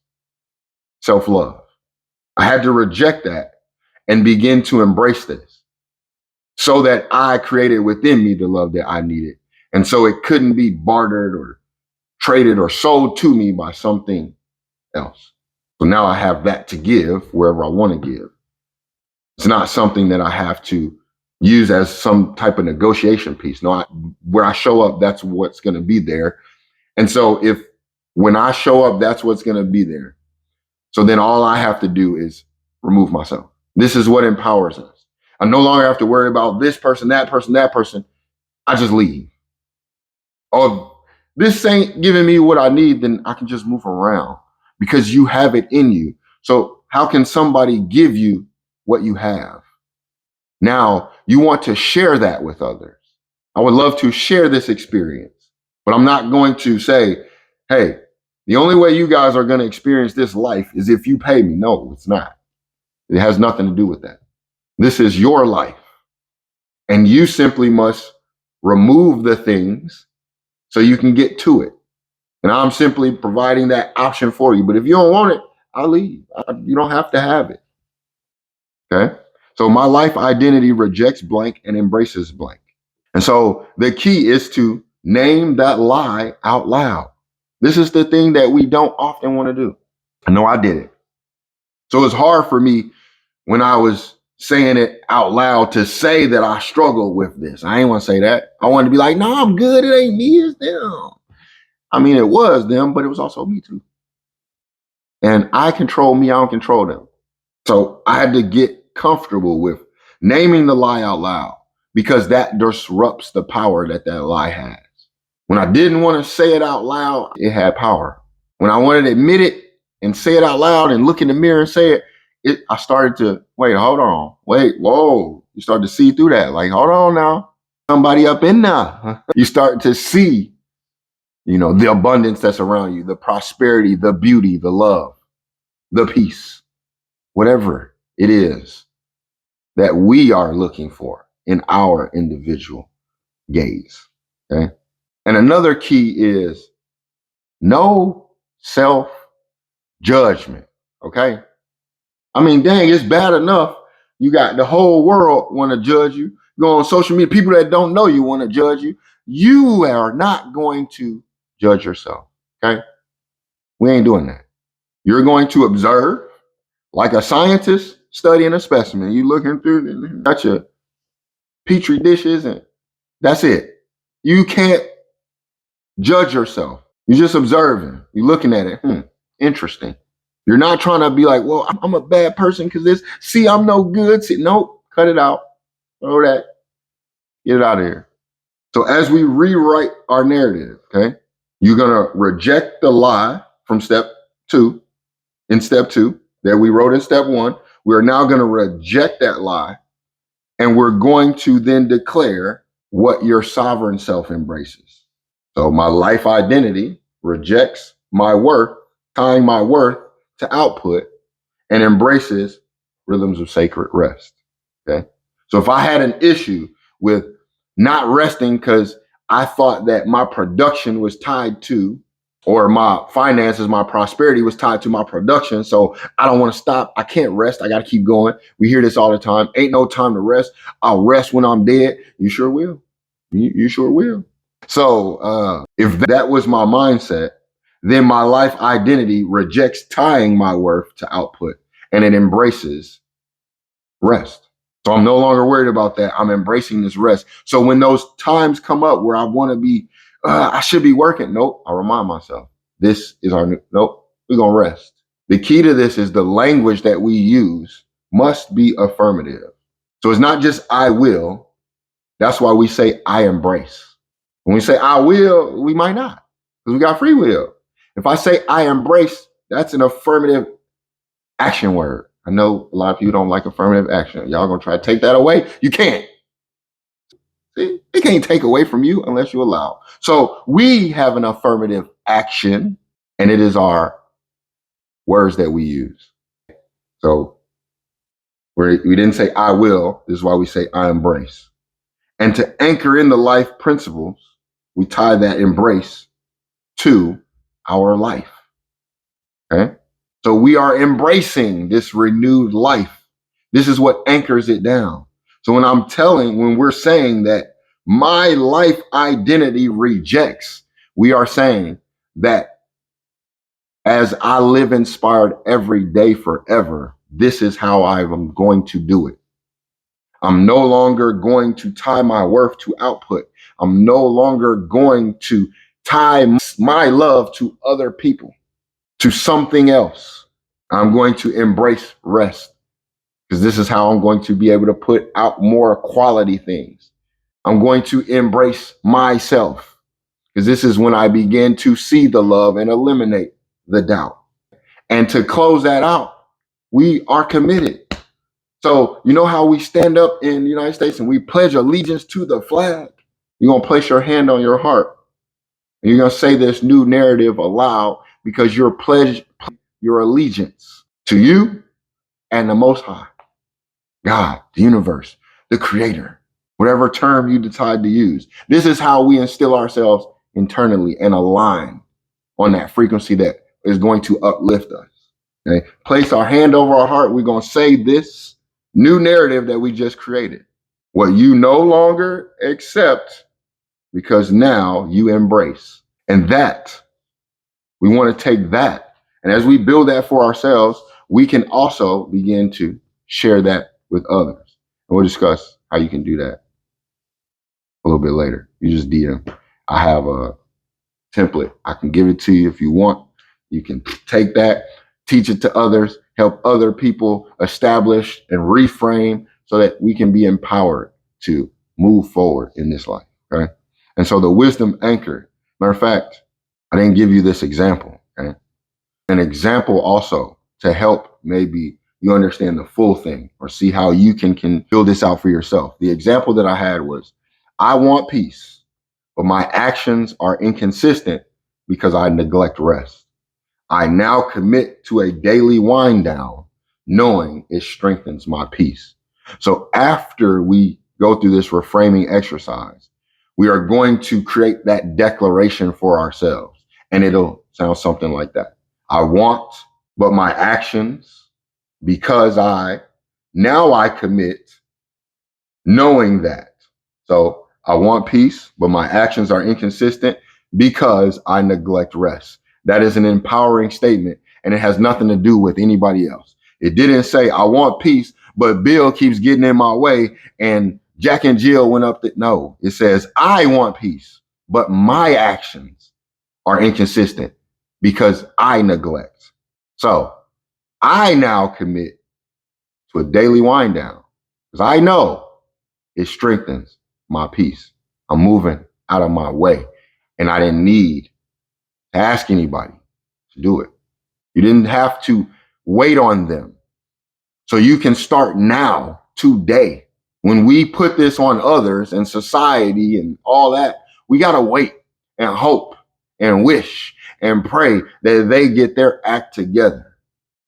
self-love. I had to reject that and begin to embrace this so that I created within me the love that I needed. And so it couldn't be bartered or traded or sold to me by something else. So now I have that to give wherever I want to give. It's not something that I have to use as some type of negotiation piece. No, where I show up, that's what's going to be there. And so if when I show up, that's what's going to be there. So then all I have to do is remove myself. This is what empowers us. I no longer have to worry about this person, that person, that person. I just leave. Oh, this ain't giving me what I need, then I can just move around because you have it in you. So how can somebody give you what you have? Now you want to share that with others. I would love to share this experience, but I'm not going to say, hey, the only way you guys are going to experience this life is if you pay me. No, it's not. It has nothing to do with that. This is your life. And you simply must remove the things so you can get to it. And I'm simply providing that option for you. But if you don't want it, I'll leave. You don't have to have it. Okay. So my life identity rejects blank and embraces blank. And so the key is to name that lie out loud. This is the thing that we don't often want to do. I know I did it. So it's hard for me when I was saying it out loud to say that I struggle with this. I ain't want to say that. I wanted to be like, no, I'm good. It ain't me, it's them. I mean, it was them, but it was also me too. And I control me, I don't control them. So I had to get comfortable with naming the lie out loud because that disrupts the power that that lie has. When I didn't want to say it out loud, it had power. When I wanted to admit it and say it out loud and look in the mirror and say it, I started to, wait, hold on, wait, whoa. You start to see through that. Like, hold on now. Somebody up in there. You start to see, the abundance that's around you, the prosperity, the beauty, the love, the peace, whatever it is that we are looking for in our individual gaze. Okay. And another key is no self judgment. Okay. I mean, dang, it's bad enough. You got the whole world want to judge you. You go on social media, people that don't know you want to judge you. You are not going to judge yourself. Okay. We ain't doing that. You're going to observe like a scientist studying a specimen. You looking through, got your petri dishes, and that's it. You can't judge yourself. You're just observing. You're looking at it. Interesting. You're not trying to be like, well, I'm a bad person because this. See, I'm no good. See, nope. Cut it out. Throw that. Get it out of here. So as we rewrite our narrative, okay, you're gonna reject the lie from step two. In step two, that we wrote in step one, we are now going to reject that lie, and we're going to then declare what your sovereign self embraces. So my life identity rejects my worth, tying my worth to output, and embraces rhythms of sacred rest. Okay. So if I had an issue with not resting because I thought that my production was tied to, or my finances, my prosperity was tied to my production. So I don't want to stop. I can't rest. I got to keep going. We hear this all the time. Ain't no time to rest. I'll rest when I'm dead. You sure will. You sure will. So if that was my mindset, then my life identity rejects tying my worth to output, and it embraces rest. So I'm no longer worried about that. I'm embracing this rest. So when those times come up where I want to be, I should be working. Nope. I remind myself, this is our new, nope, we're going to rest. The key to this is the language that we use must be affirmative. So it's not just I will. That's why we say I embrace. When we say I will, we might not, because we got free will. If I say I embrace, that's an affirmative action word. I know a lot of people don't like affirmative action. Y'all gonna try to take that away? You can't. See, they can't take away from you unless you allow. So we have an affirmative action, and it is our words that we use. So we didn't say I will. This is why we say I embrace. And to anchor in the life principles, we tie that embrace to our life. Okay. So we are embracing this renewed life. This is what anchors it down. So when we're saying that my life identity rejects, we are saying that as I live inspired every day forever, this is how I'm going to do it. I'm no longer going to tie my worth to output. I'm no longer going to tie my love to other people, to something else. I'm going to embrace rest, because this is how I'm going to be able to put out more quality things. I'm going to embrace myself, because this is when I begin to see the love and eliminate the doubt. And to close that out, we are committed. So you know how we stand up in the United States and we pledge allegiance to the flag? You're going to place your hand on your heart, and you're going to say this new narrative aloud, because you're pledged your allegiance to you and the Most High, God, the universe, the creator, whatever term you decide to use. This is how we instill ourselves internally and align on that frequency that is going to uplift us. Okay? Place our hand over our heart. We're going to say this new narrative that we just created. What you no longer accept, because now you embrace. And that, we want to take that. And as we build that for ourselves, we can also begin to share that with others. And we'll discuss how you can do that a little bit later. You just DM. I have a template. I can give it to you if you want. You can take that, teach it to others, help other people establish and reframe so that we can be empowered to move forward in this life. Okay. And so the wisdom anchor, matter of fact, I didn't give you this example. Okay. An example also to help maybe you understand the full thing or see how you can build this out for yourself. The example that I had was, I want peace, but my actions are inconsistent because I neglect rest. I now commit to a daily wind down, knowing it strengthens my peace. So after we go through this reframing exercise, we are going to create that declaration for ourselves. And it'll sound something like that. I want, but my actions, because I commit, knowing that. So I want peace, but my actions are inconsistent because I neglect rest. That is an empowering statement, and it has nothing to do with anybody else. It didn't say, I want peace, but Bill keeps getting in my way and Jack and Jill went up. No, it says, I want peace, but my actions are inconsistent because I neglect. So I now commit to a daily wind down because I know it strengthens my peace. I'm moving out of my way, and I didn't need to ask anybody to do it. You didn't have to wait on them. So you can start now, today. When we put this on others and society and all that, we got to wait and hope and wish and pray that they get their act together.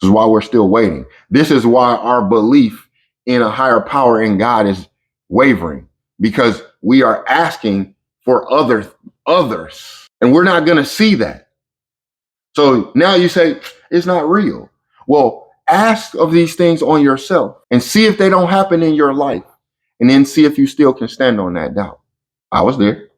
This is why we're still waiting. This is why our belief in a higher power in God is wavering, because we are asking for others, and we're not going to see that. So now you say, it's not real. Well, ask of these things on yourself and see if they don't happen in your life, and then see if you still can stand on that doubt. I was there.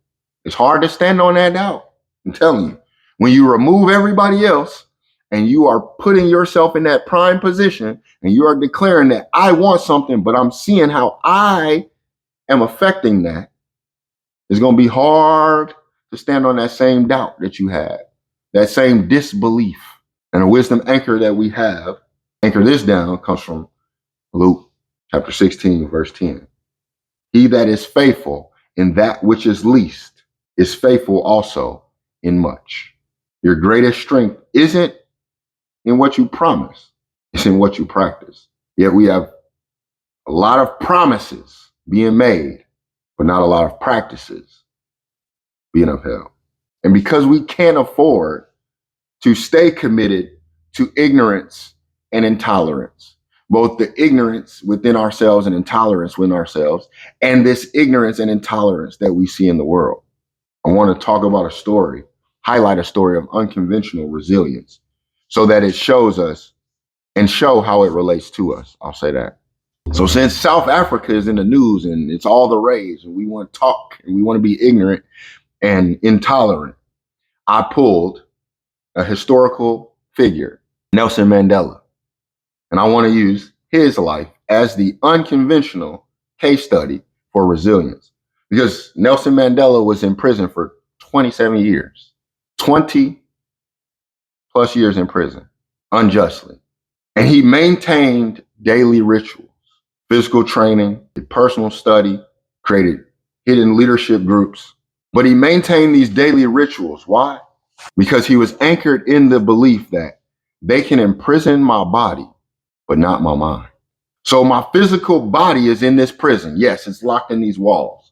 It's hard to stand on that doubt. I'm telling you, when you remove everybody else and you are putting yourself in that prime position and you are declaring that I want something, but I'm seeing how I am affecting that, it's going to be hard to stand on that same doubt that you had, that same disbelief. And the wisdom anchor that we have, anchor this down, comes from Luke chapter 16, verse 10. He that is faithful in that which is least is faithful also in much. Your greatest strength isn't in what you promise, it's in what you practice. Yet we have a lot of promises being made, but not a lot of practices being upheld. And because we can't afford to stay committed to ignorance and intolerance, both the ignorance within ourselves and intolerance within ourselves, and this ignorance and intolerance that we see in the world, I want to talk about a story, highlight a story of unconventional resilience so that it shows us and show how it relates to us. I'll say that. So since South Africa is in the news and it's all the rage and we want to talk and we want to be ignorant and intolerant, I pulled a historical figure, Nelson Mandela. And I want to use his life as the unconventional case study for resilience, because Nelson Mandela was in prison for 27 years, 20 plus years in prison, unjustly. And he maintained daily rituals, physical training, personal study, created hidden leadership groups. But he maintained these daily rituals. Why? Because he was anchored in the belief that they can imprison my body, but not my mind. So my physical body is in this prison. Yes, it's locked in these walls,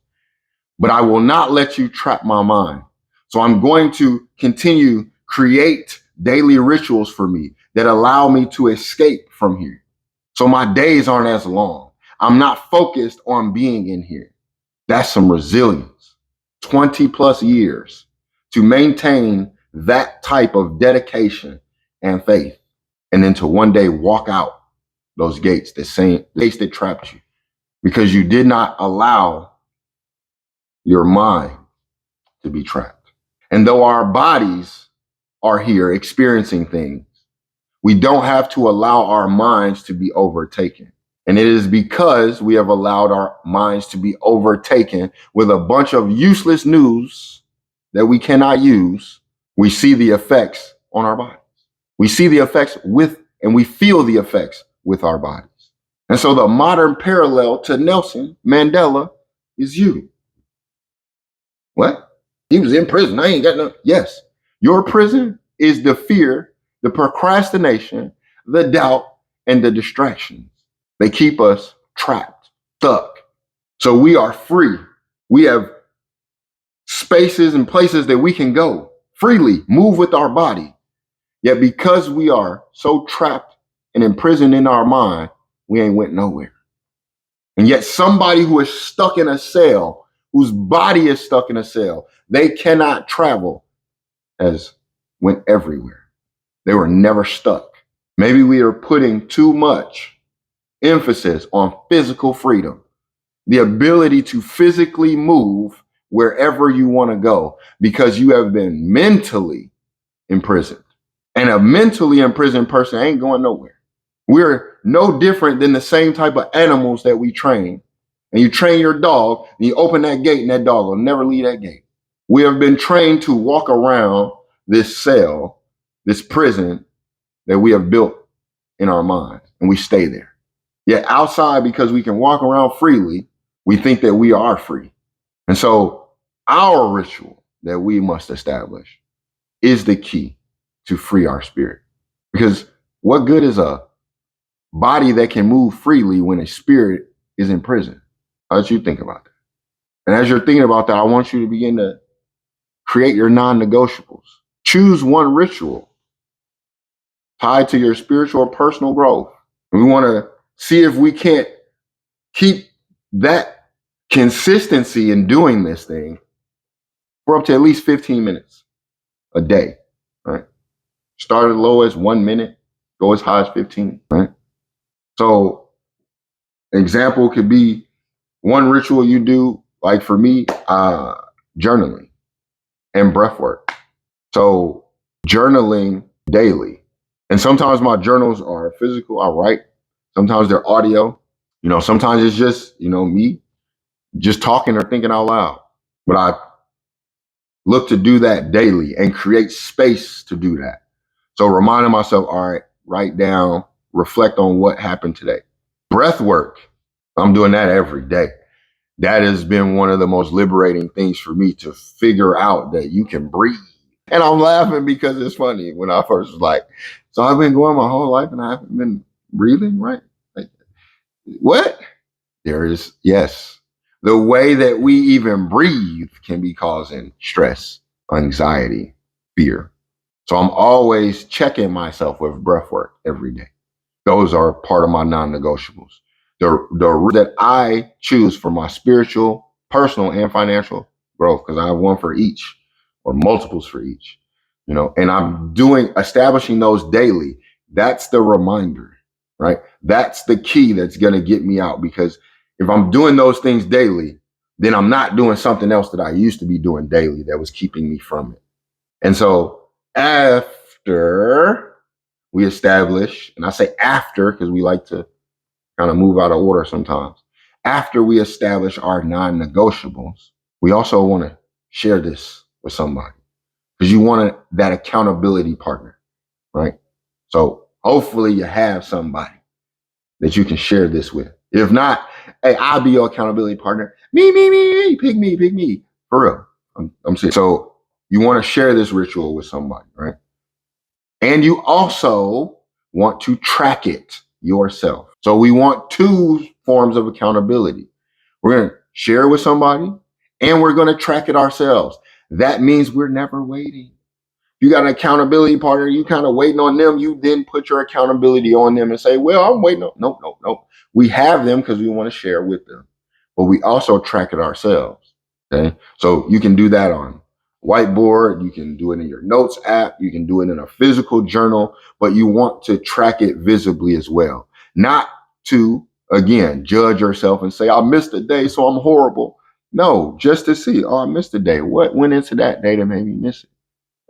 but I will not let you trap my mind. So I'm going to continue create daily rituals for me that allow me to escape from here. So my days aren't as long. I'm not focused on being in here. That's some resilience. 20 plus years to maintain that type of dedication and faith, and then to one day walk out those gates, the same gates that trapped you, because you did not allow your mind to be trapped. And though our bodies are here experiencing things, we don't have to allow our minds to be overtaken. And it is because we have allowed our minds to be overtaken with a bunch of useless news that we cannot use. We see the effects on our bodies. We see the effects with, and we feel the effects with our bodies. And so the modern parallel to Nelson Mandela is you. What? He was in prison. I ain't got no. Yes. Your prison is the fear, the procrastination, the doubt, and the distractions. They keep us trapped, stuck. So we are free. We have spaces and places that we can go freely, move with our body. Yet because we are so trapped and imprisoned in our mind, we ain't went nowhere. And yet somebody who is stuck in a cell, whose body is stuck in a cell, they cannot travel, as went everywhere. They were never stuck. Maybe we are putting too much emphasis on physical freedom, the ability to physically move wherever you want to go, because you have been mentally imprisoned. And a mentally imprisoned person ain't going nowhere. We're no different than the same type of animals that we train. And you train your dog, and you open that gate, and that dog will never leave that gate. We have been trained to walk around this cell, this prison that we have built in our minds, and we stay there. Yet outside, because we can walk around freely, we think that we are free. And so our ritual that we must establish is the key to free our spirit. Because what good is a body that can move freely when a spirit is in prison? How do you think about that? And as you're thinking about that, I want you to begin to create your non-negotiables. Choose one ritual tied to your spiritual or personal growth. And we want to see if we can't keep that consistency in doing this thing for up to at least 15 minutes a day, right? Start as low as 1 minute, go as high as 15, right? So example could be one ritual you do, like for me, journaling and breath work. So journaling daily. And sometimes my journals are physical, I write. Sometimes they're audio. Sometimes it's just, me just talking or thinking out loud. But I look to do that daily and create space to do that. So reminding myself, all right, write down, reflect on what happened today. Breath work, I'm doing that every day. That has been one of the most liberating things for me, to figure out that you can breathe. And I'm laughing because it's funny. When I first was like, so I've been going my whole life and I haven't been breathing, right? Like, what? There is, yes. The way that we even breathe can be causing stress, anxiety, fear. So I'm always checking myself with breath work every day. Those are part of my non-negotiables. The that I choose for my spiritual, personal, and financial growth, because I have one for each, or multiples for each, and I'm establishing those daily. That's the reminder, right? That's the key that's going to get me out, because if I'm doing those things daily, then I'm not doing something else that I used to be doing daily that was keeping me from it. And so after we establish, and I say after because we like to kind of move out of order sometimes. After we establish our non-negotiables, we also want to share this with somebody, because you want that accountability partner, right? So hopefully you have somebody that you can share this with. If not, hey, I'll be your accountability partner. Me, pick me, for real. I'm serious. So you want to share this ritual with somebody, right? And you also want to track it yourself. So we want two forms of accountability. We're going to share it with somebody, and we're going to track it ourselves. That means we're never waiting. You got an accountability partner, you kind of waiting on them. You then put your accountability on them and say, well, I'm waiting on, nope. We have them because we want to share with them, but we also track it ourselves. Okay. So you can do that on whiteboard. You can do it in your notes app. You can do it in a physical journal, but you want to track it visibly as well. Not to, again, judge yourself and say, I missed a day, so I'm horrible. No, just to see, I missed a day. What went into that day that made me miss it?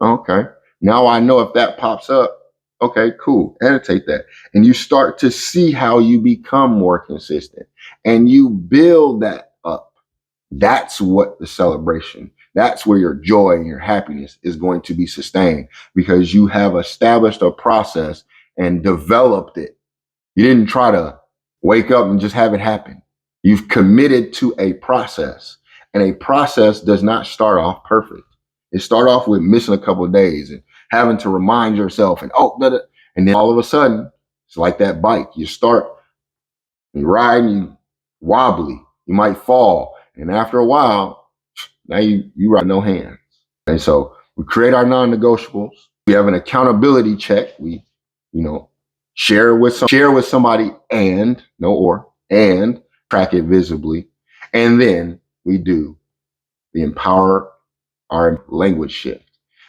Okay. Now I know if that pops up, okay, cool. Annotate that. And you start to see how you become more consistent and you build that up. That's what the celebration, that's where your joy and your happiness is going to be sustained, because you have established a process and developed it. You didn't try to wake up and just have it happen. You've committed to a process, and a process does not start off perfect. It start off with missing a couple of days and having to remind yourself, and and then all of a sudden, it's like that bike. You start, you ride, and you wobbly, you might fall, and after a while, now you ride no hands. And so we create our non-negotiables. We have an accountability check. We, share with somebody, and and track it visibly, and then we do the empower our language shift.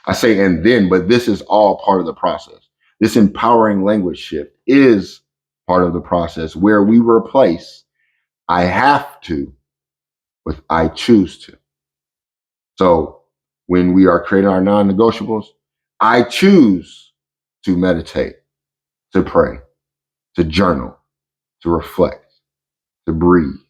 I say and then, but this is all part of the process. This empowering language shift is part of the process, where we replace I have to with I choose to. So when we are creating our non-negotiables, I choose to meditate, to pray, to journal, to reflect, to breathe,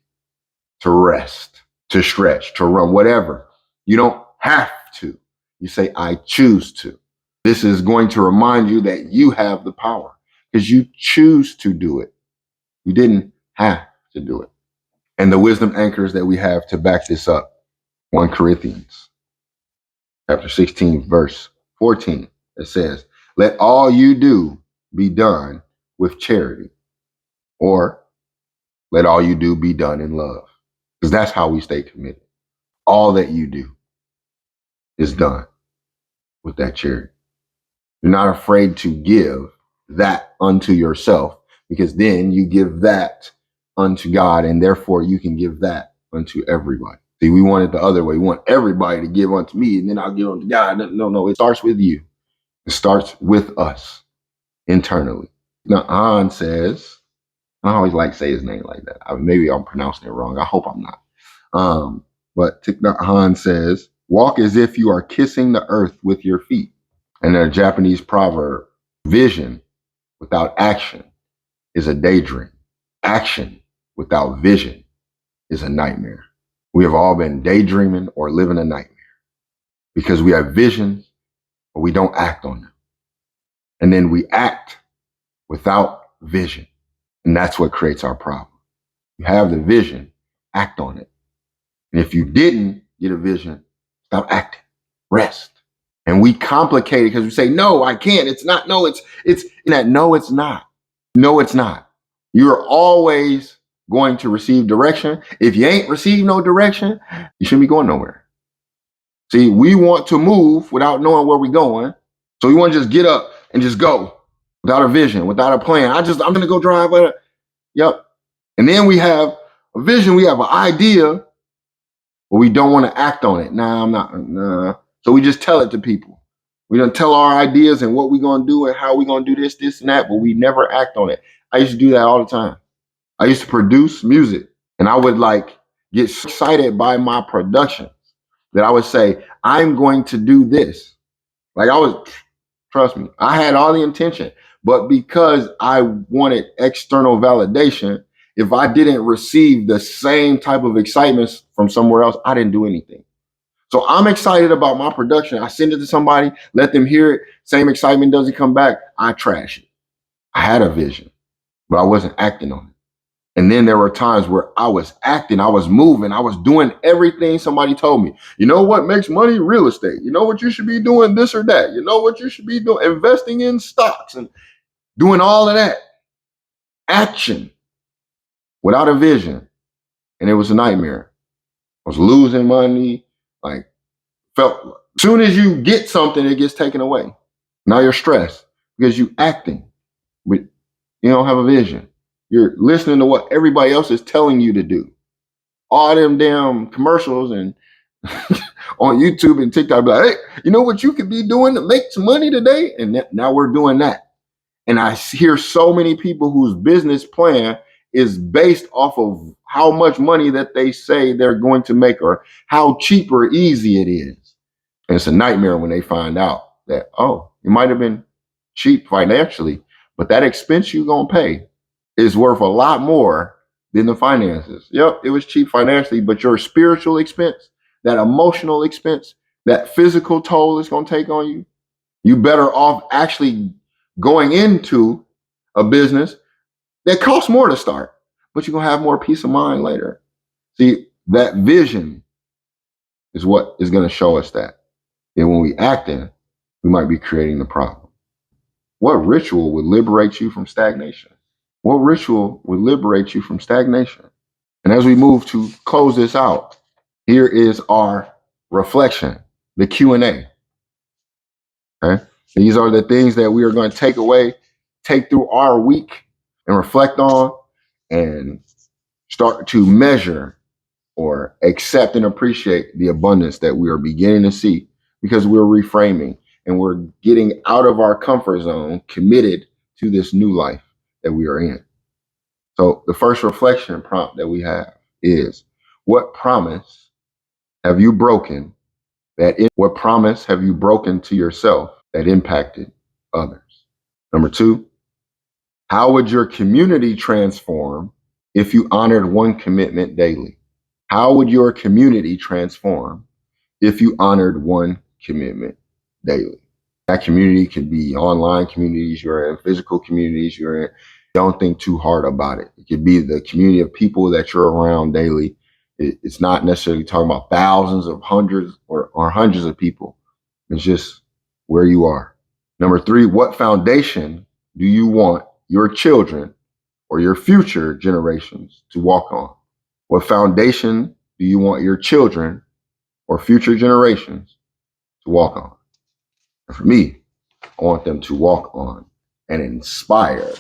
to rest, to stretch, to run, whatever. You don't have to. You say, I choose to. This is going to remind you that you have the power because you choose to do it. You didn't have to do it. And the wisdom anchors that we have to back this up, 1 Corinthians chapter 16, verse 14, it says, let all you do be done with charity, or let all you do be done in love. Because that's how we stay committed. All that you do is done with that charity. You're not afraid to give that unto yourself, because then you give that unto God, and therefore you can give that unto everybody. See, we want it the other way. We want everybody to give unto me, and then I'll give unto God. No, it starts with you. It starts with us internally. Now, Han says, I always like to say his name like that. Maybe I'm pronouncing it wrong. I hope I'm not. But Thich Nhat Hanh says, walk as if you are kissing the earth with your feet. And a Japanese proverb, vision without action is a daydream. Action without vision is a nightmare. We have all been daydreaming or living a nightmare because we have visions, but we don't act on them. And then we act without vision. And that's what creates our problem. You have the vision, act on it. And if you didn't get a vision, stop acting, rest. And we complicate it because we say, no, I can't. It's not. No, it's that. No, it's not. No, it's not. You're always going to receive direction. If you ain't received no direction, you shouldn't be going nowhere. See, we want to move without knowing where we're going. So we want to just get up and just go without a vision, without a plan. I'm going to go drive. Yep. And then we have a vision. We have an idea, but we don't want to act on it. Nah, I'm not. Nah. So we just tell it to people. We don't tell our ideas and what we're going to do and how we're going to do this, and that, but we never act on it. I used to do that all the time. I used to produce music, and I would get excited by my production that I would say, I'm going to do this. Trust me, I had all the intention, but because I wanted external validation, if I didn't receive the same type of excitement from somewhere else, I didn't do anything. So I'm excited about my production. I send it to somebody, let them hear it. Same excitement doesn't come back. I trash it. I had a vision, but I wasn't acting on it. And then there were times where I was acting, I was moving, I was doing everything somebody told me. You know what makes money? Real estate. You know what you should be doing? This or that. You know what you should be doing? Investing in stocks and doing all of that. Action without a vision. And it was a nightmare. I was losing money. As soon as you get something, it gets taken away. Now you're stressed because you're acting, but you don't have a vision. You're listening to what everybody else is telling you to do. All them damn commercials and on YouTube and TikTok, be like, hey, you know what you could be doing to make some money today? And now we're doing that. And I hear so many people whose business plan is based off of how much money that they say they're going to make or how cheap or easy it is. And it's a nightmare when they find out that, oh, it might have been cheap financially, but that expense you're going to pay is worth a lot more than the finances. Yep, it was cheap financially, but your spiritual expense, that emotional expense, that physical toll it's going to take on you, you better off actually going into a business that costs more to start, but you're going to have more peace of mind later. See, that vision is what is going to show us that. And when we act in, we might be creating the problem. What ritual would liberate you from stagnation? What ritual would liberate you from stagnation? And as we move to close this out, here is our reflection, the Q&A. Okay? These are the things that we are going to take away, take through our week and reflect on and start to measure or accept and appreciate the abundance that we are beginning to see because we're reframing and we're getting out of our comfort zone, committed to this new life that we are in. So the first reflection prompt that we have is, what promise have you broken what promise have you broken to yourself that impacted others. Number two, how would your community transform if you honored one commitment daily? How would your community transform if you honored one commitment daily? That community could be online communities you're in, physical communities you're in. Don't think too hard about it. It could be the community of people that you're around daily. It's not necessarily talking about thousands of hundreds or hundreds of people. It's just where you are. Number three, what foundation do you want your children or your future generations to walk on? What foundation do you want your children or future generations to walk on? And for me, I want them to walk on an inspired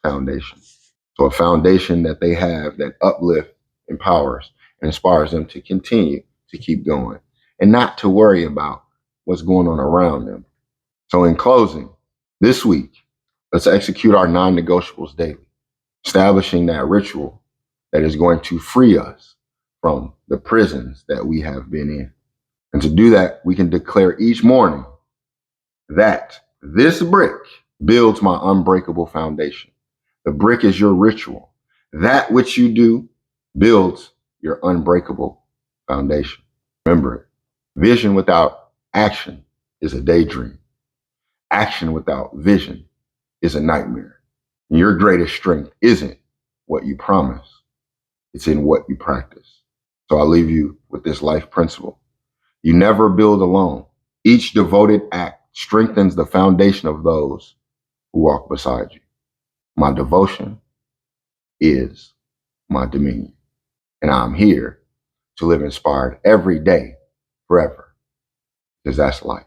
foundation. So a foundation that they have that uplifts, empowers, and inspires them to continue to keep going and not to worry about what's going on around them. So in closing, this week, let's execute our non-negotiables daily, establishing that ritual that is going to free us from the prisons that we have been in. And to do that, we can declare each morning that this brick builds my unbreakable foundation. The brick is your ritual. That which you do builds your unbreakable foundation. Remember it. Vision without action is a daydream. Action without vision is a nightmare. And your greatest strength isn't what you promise. It's in what you practice. So I'll leave you with this life principle. You never build alone. Each devoted act strengthens the foundation of those who walk beside you. My devotion is my dominion. And I'm here to live inspired every day, forever, because that's life.